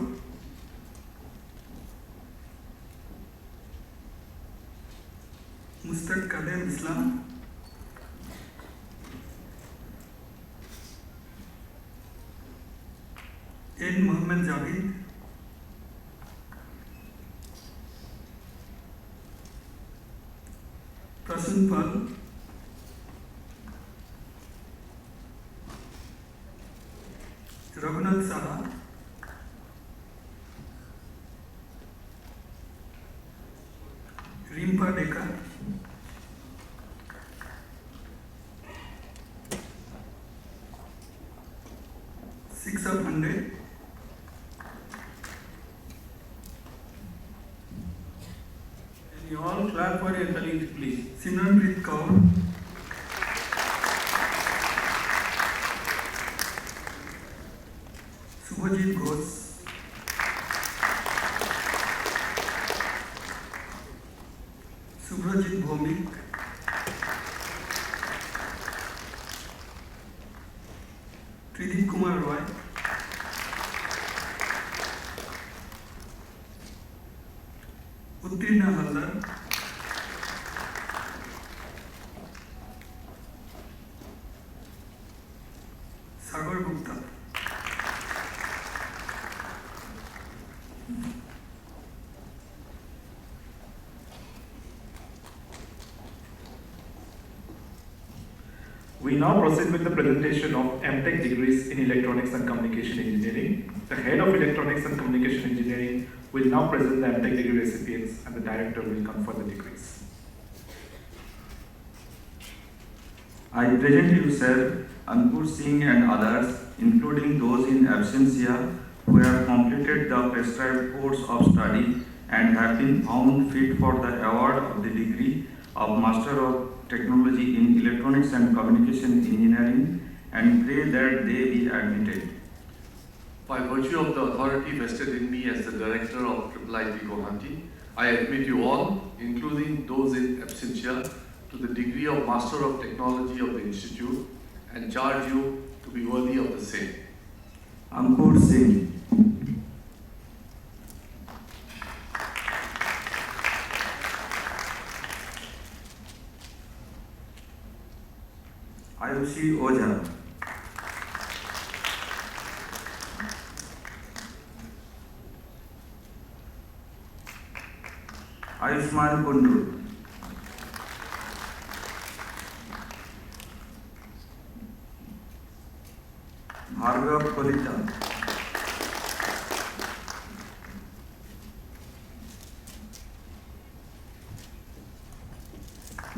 Mustaq Kader Islam, N. Mohammed Javed, Prasun Pal, Raghunath Saha, Rimpa Deka, Six of 100, Can you all clap for your colleagues, please? Simranpreet Kaur, Subhajit Ghosh, Subhrajit Bhomik, Tridip Kumar Roy, Uttirna Haldar, Sagar Gupta. We now proceed with the presentation of MTech degrees in Electronics and Communication Engineering. The head of Electronics and Communication Engineering will now present the MTech degree recipients and the director will confer the degrees. I present you, sir, Ankur Singh and others, including those in absentia, who have completed the prescribed course of study and have been found fit for the award of the degree of Master of Technology in Electronics and Communication Engineering, and pray that they be admitted. By virtue of the authority vested in me as the Director of IIIT Guwahati, I admit you all, including those in absentia, to the degree of Master of Technology of the Institute and charge you to be worthy of the same. Ankur Singh. Ayushi Oja. Ayushman Kundu. Bhargav Kolita.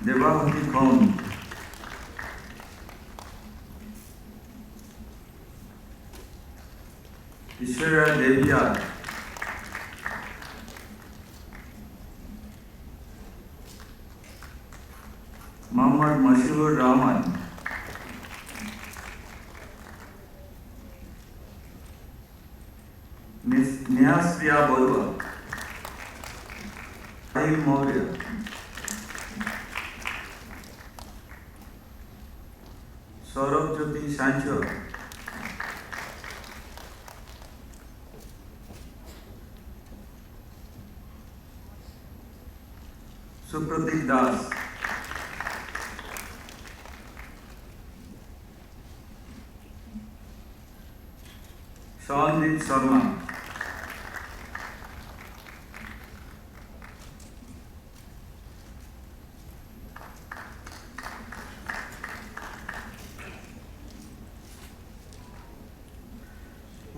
Devahati Kaun. Ishwara Devya. Muhammad Mashur Rahman. Niyas Priya Barua. Sahil Maurya. Saurabh Jyoti Sancho. Supratik Das. Shaldeep Sharma.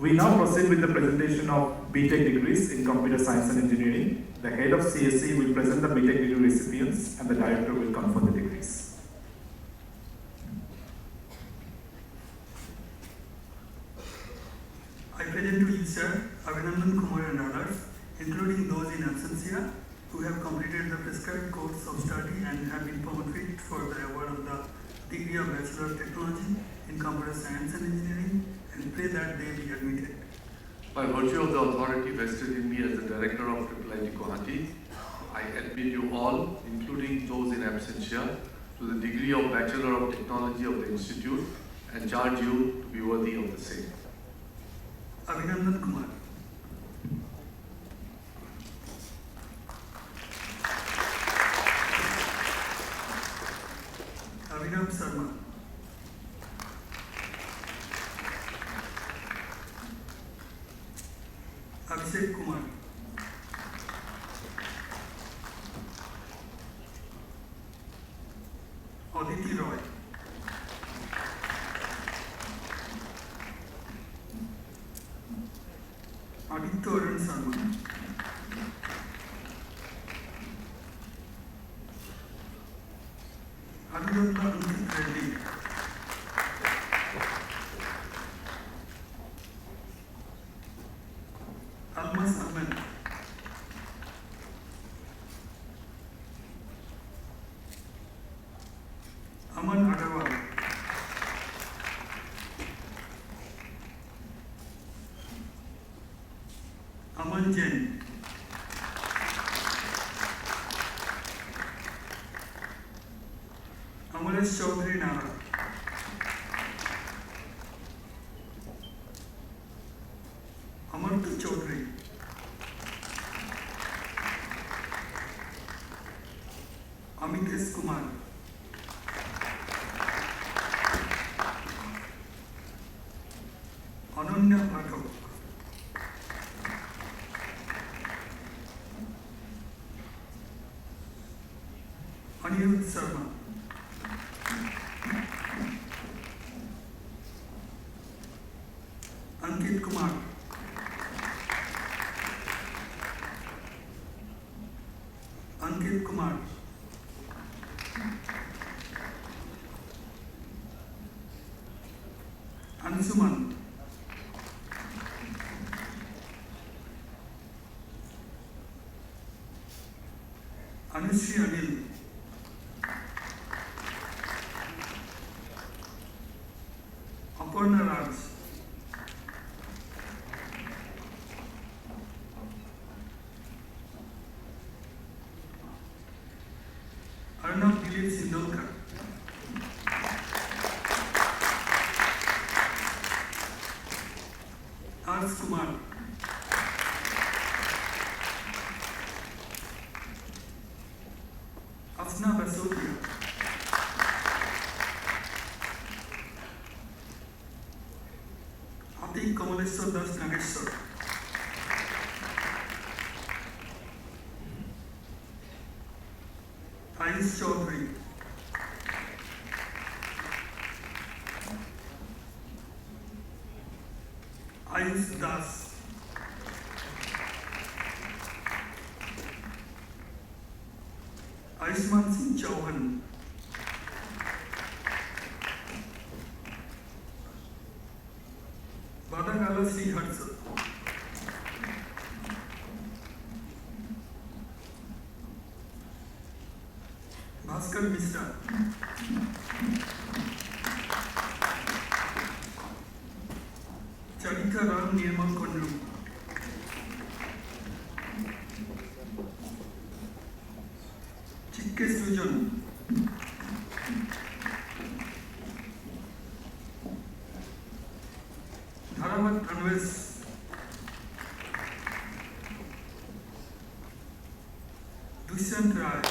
We now proceed with the presentation of BTech degrees in Computer Science and Engineering. The head of CSE will present the BTech degree recipients and the director will confer the degrees. I present to you, sir, Abhinandan Kumar and others, including those in absentia, who have completed the prescribed course of study and have been found fit for the award of the degree of Bachelor of Technology in Computer Science and Engineering, and pray that they be admitted. By virtue of the authority vested in me as the Director of IIIT Guwahati, I admit you all, including those in absentia, to the degree of Bachelor of Technology of the Institute and charge you to be worthy of the same. Abhinandan Kumar. Abhinav Sharma. Abhishek Kumar. Aditi Roy. Aditya Arun Sharma. Aditya Ankit Reddy. Almas Ahmed. Aman Agarwal. Aman Jain. Amaresh Chaudhary Nara. Amartu Chaudhary. Amit S. Kumar. Ananya Bhattav. Anirudh Sharma. Ankit Kumar. Ankit Kumar. Ansuman. Anushri Anil. Aparna Raj. Arnav Dilip Sindolkar. Ars Kumar. Asna Basodia. Atik Kamaleshwar Das Nageshwar. Ayush Chaudhary. Ayush Das. Ayushman Singh Chauhan. Badagala Sri Harsa. Bhaskar Mishra. Charika Ram Nirmal Kondu. Chikke Sujan. Dharamat Anwes. Dushyant Rai.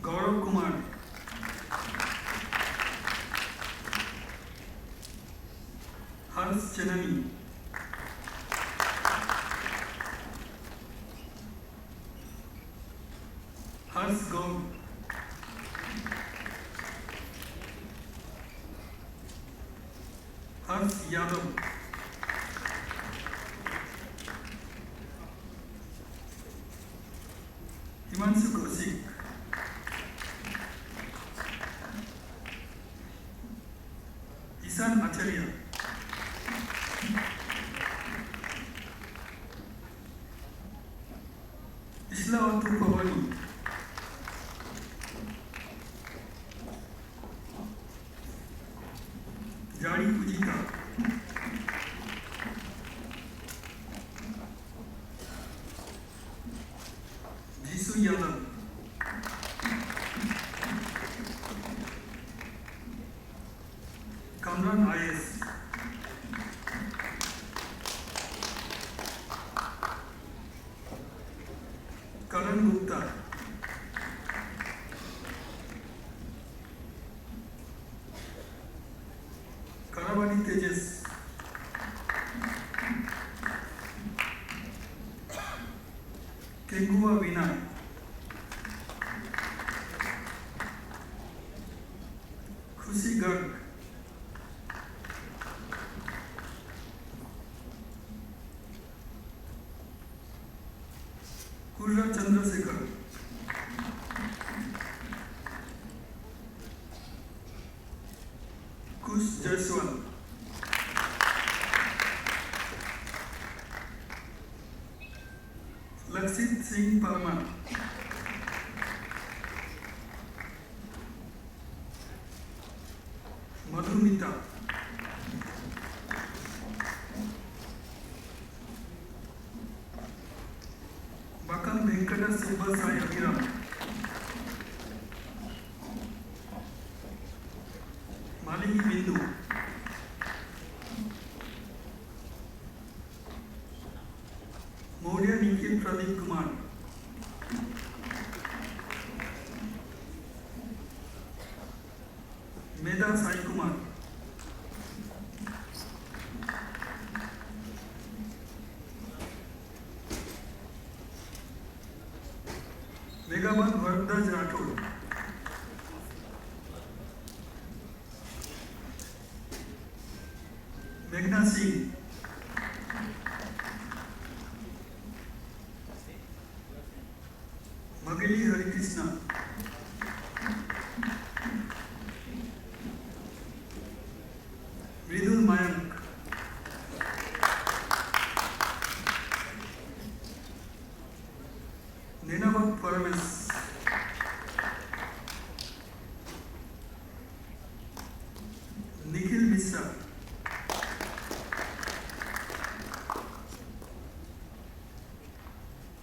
Gaurav Kumar. Hars Chenani. Hars Gaur. Harsh Yadav, Himanshu Kaushik, Ishan Acharya, Isla Pavani, Jari Pujita, Jisu Yadav, Kamran IS, Karan Gupta, Karavani Tejas, Kengua Vinay, Khushi Garg, Kurra Chandrasekhar, Kush Jaiswal, Lakshit Singh Parmar, Madhumita, Bakam Venkata Subba Sai Agiram, Malini Bindu, Maurya Nikhil Pradeep Kumar, Meda Sai Kumar, Megaban Vardaj Rathod, Meghna Singh, Magili Harikrishna, Mridul Mayank, Nenavat Parames, Nikhil Mishra,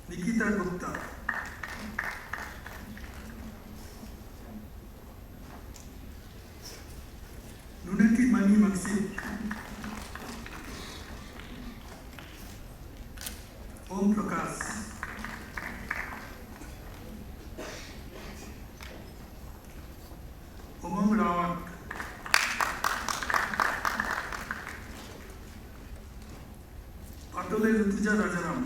Nikita Gupta, Nunaki Mani Maxim, Om Prakash, Umang Rawat, Patole Rutuja Rajaram,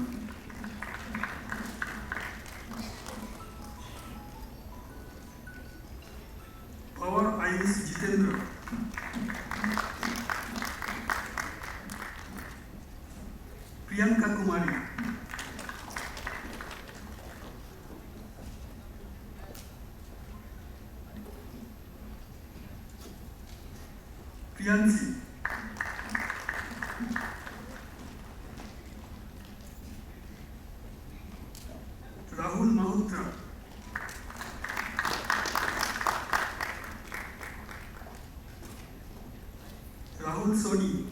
Power Ayush Jitendra, Priyanka Kumari, Priyansi, Rahul Mahotra, Rahul Soni,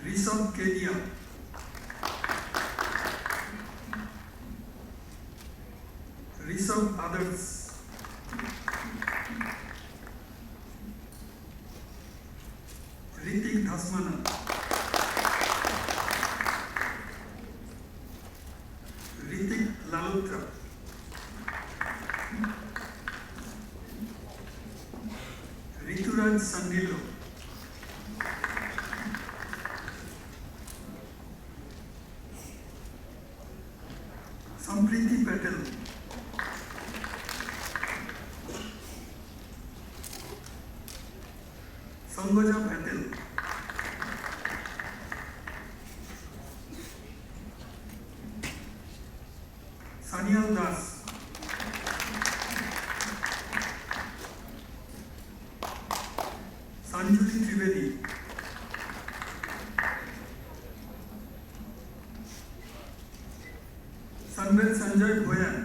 Rishabh Kedia, Rishabh Others, Ritik Dhasmana, Ritik Lalotra, Rituraj Sandilo, Sampriti Patel, Sangoja Patel, Sanial Das, Sanjuli Trivedi, Sanvel Sanjay Bhoyan,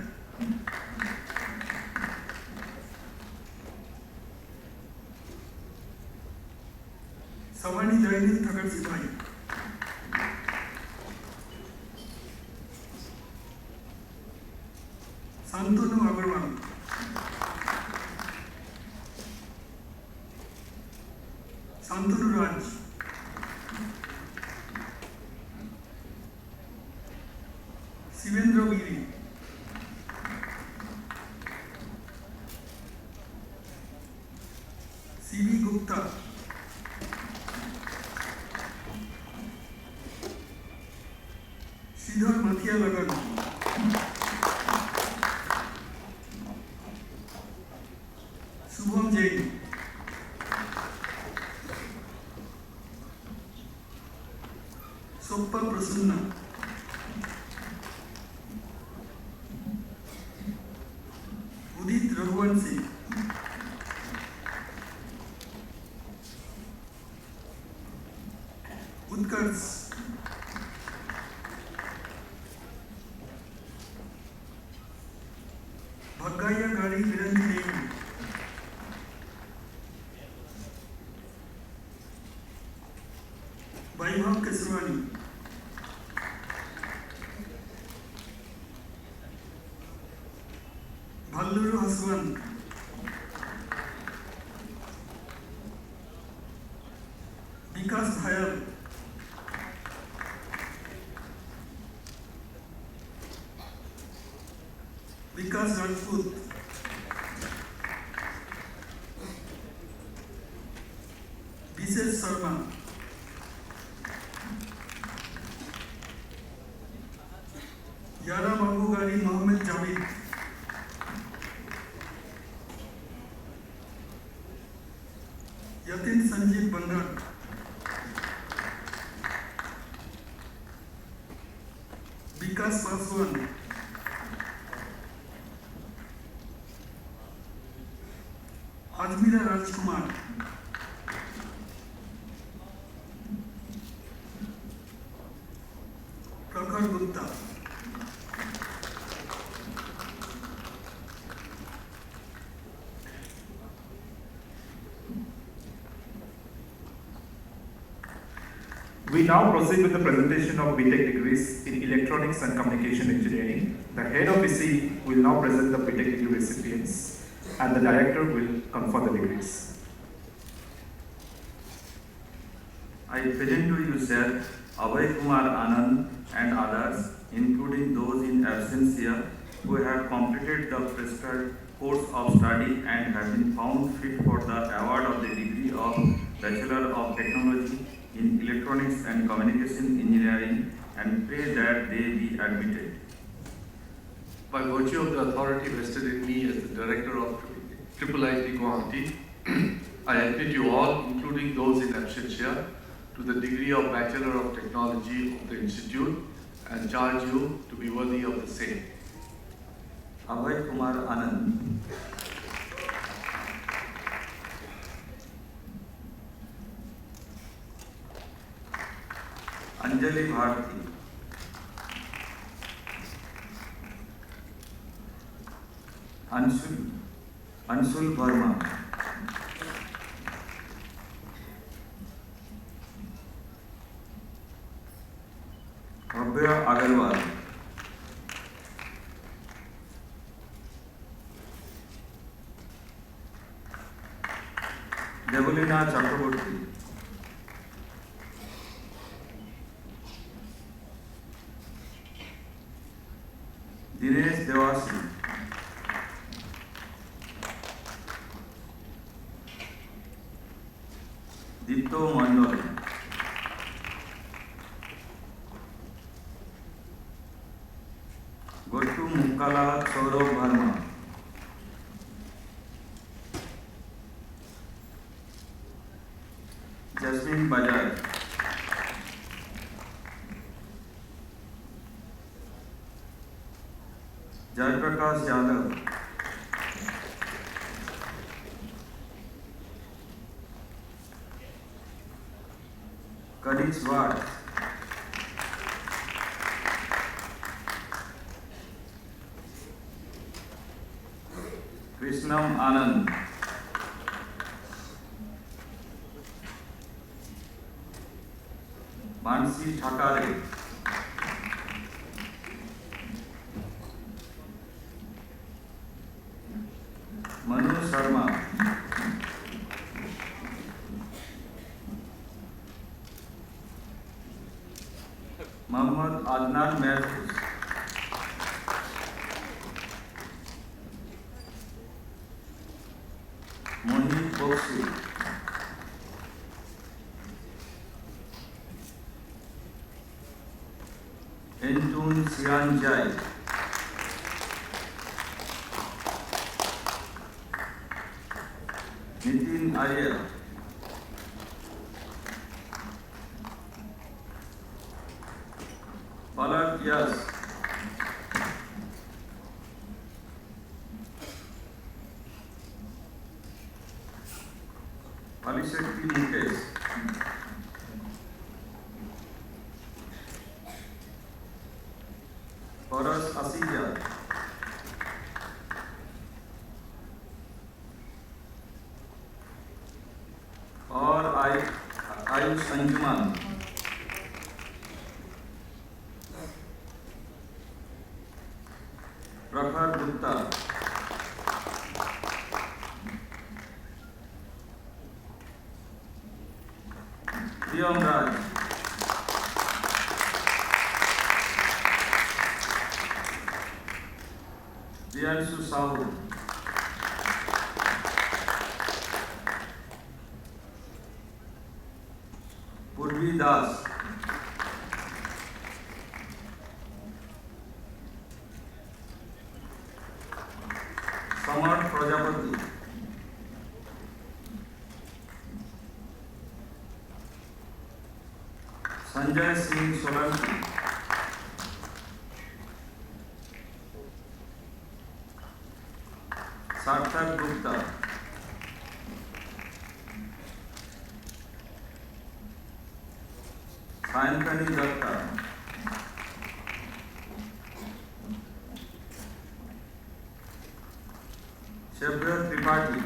Savani Jainil Thakur Sipai, Santanu Agarwal, Santanu Raj, Sivendra Giri, C.V. Gupta, Sridhar Mathia Lagan, Shubham Jain, Soppa Prasanna, Udit Raghuvanshi, Utkars, Bhaggaya Gadi Viranjini, Vaibhav Keswani, Bhalluru Haswan, Vikas Dhayal, Vikas Rajput, Bises Sharma, Yara Babu Gari Mohammed Javid, Yatin Sanjeev Bandar, Vikas Paswan, Ajmira Rajkumar, Prakhar Gupta, We now proceed with the presentation of BTech degrees in Electronics and Communication Engineering. The head of EC will now present the BTech degree recipients and the director will confer the degrees. I present to you, sir, Abhay Kumar Anand and others, including those in absentia, who have completed the prescribed course of study and have been found fit for the award of the degree of Bachelor of Technology in Electronics and Communication Engineering, and pray that they be admitted. By virtue of the authority vested in me as the Director of IIIT Guwahati, I admit you all, including those in absentia, to the degree of Bachelor of Technology of the Institute and charge you to be worthy of the same. Abhay Kumar Anand. Anjali Bharti. Anshul Verma. Abhya Agarwal. Devolina Chakraborty. Dinesh Devasi. Dipto Mandal. Gottu Mukala Saurav Bharma. Jasmine Bajaj, Jaiprakash Yadav, Kadis Ward, Krishnam Anand, Mansi Thakare, Manu Sharma, Muhammad Adnan Mehfuz, Mohit Boksu, Entun Sianjai, Nitin Arya, Palak Yas, Alishetty Mukesh, Paras Asija, और आयुष अंजुमान, प्रखर गुप्ता, प्रियम राज, प्रियांशु साहू, पूर्वी दास, समर्थ प्रजापति, संजय सिंह सोलंकी, सार्थक गुप्ता, सायंकनी दत्ता, शब्द त्रिपाठी,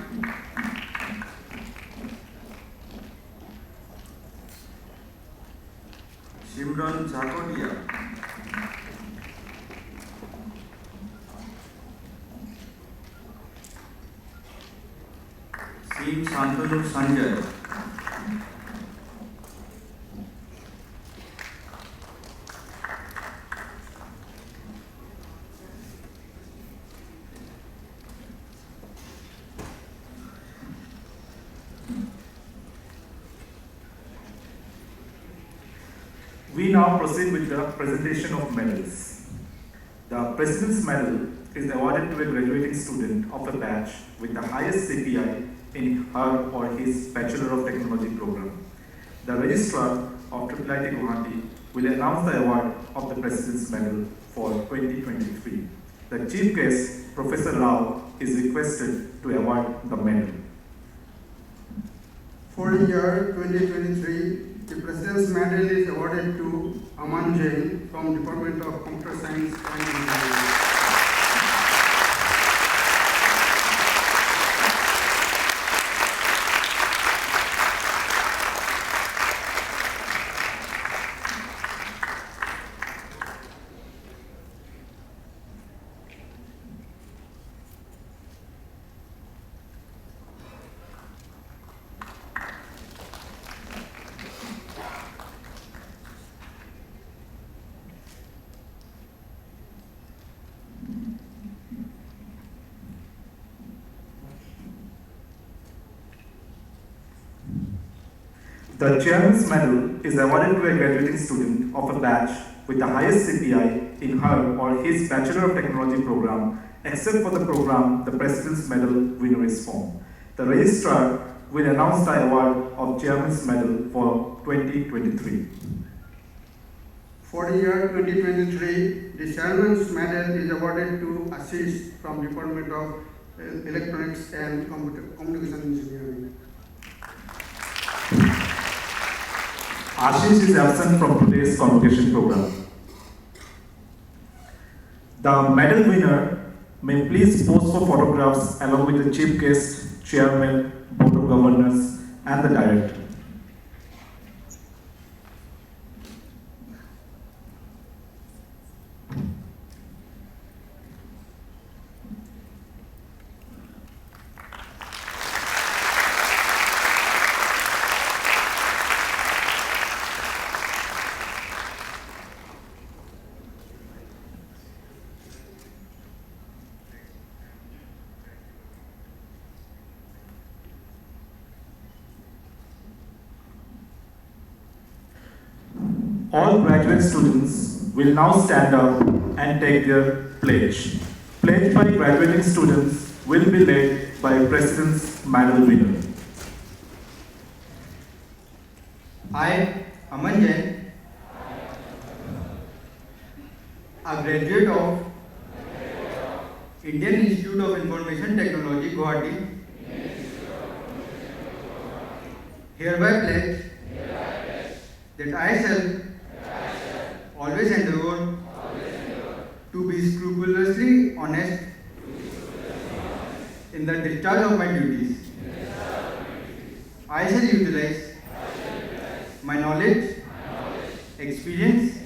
सिमरन झाकोटिया, Singh Shantanu Sanjay, We now proceed with the presentation of medals. The President's Medal is awarded to a graduating student of a batch with the highest CPI in her or his Bachelor of Technology program. The Registrar of IIIT Guwahati will announce the award of the President's Medal for 2023. The Chief Guest, Professor Rao, is requested to award the medal. For the year 2023, the President's Medal is awarded to Aman Jain from Department of Computer Science and Engineering. The Chairman's Medal is awarded to a graduating student of a batch with the highest CPI in her or his Bachelor of Technology program, except for the program the President's Medal winner is from. The Registrar will announce the award of Chairman's Medal for 2023. For the year 2023, the Chairman's Medal is awarded to Ashish from Department of Electronics and Communication Engineering. Ashish is absent from today's convocation program. The medal winner may please pose for photographs along with the chief guest, chairman, board of governors, and the director. All graduate students will now stand up and take their pledge. Pledge by graduating students will be led by President's Medal winner. I, Aman Jain, a graduate of Indian Institute of Information Technology, Guwahati, hereby pledge that I shall always endeavour to be scrupulously honest in the discharge of my duties. I shall utilize my knowledge, experience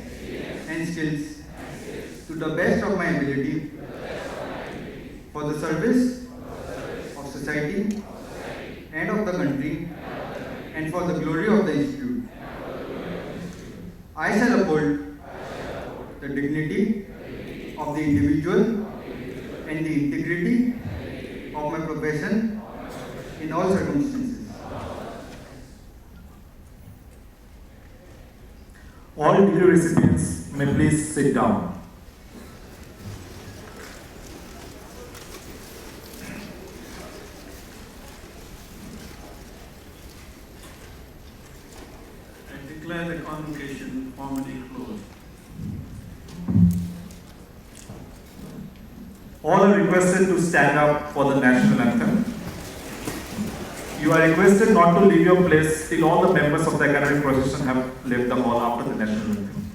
and skills to the best of my ability for the service of society and of the country and for the glory of the institute. I shall uphold the dignity of the individual and the integrity of my profession in all circumstances. All degree recipients may please sit down. I declare the convocation formally closed. All are requested to stand up for the national anthem. You are requested not to leave your place till all the members of the academic procession have left the hall after the national anthem.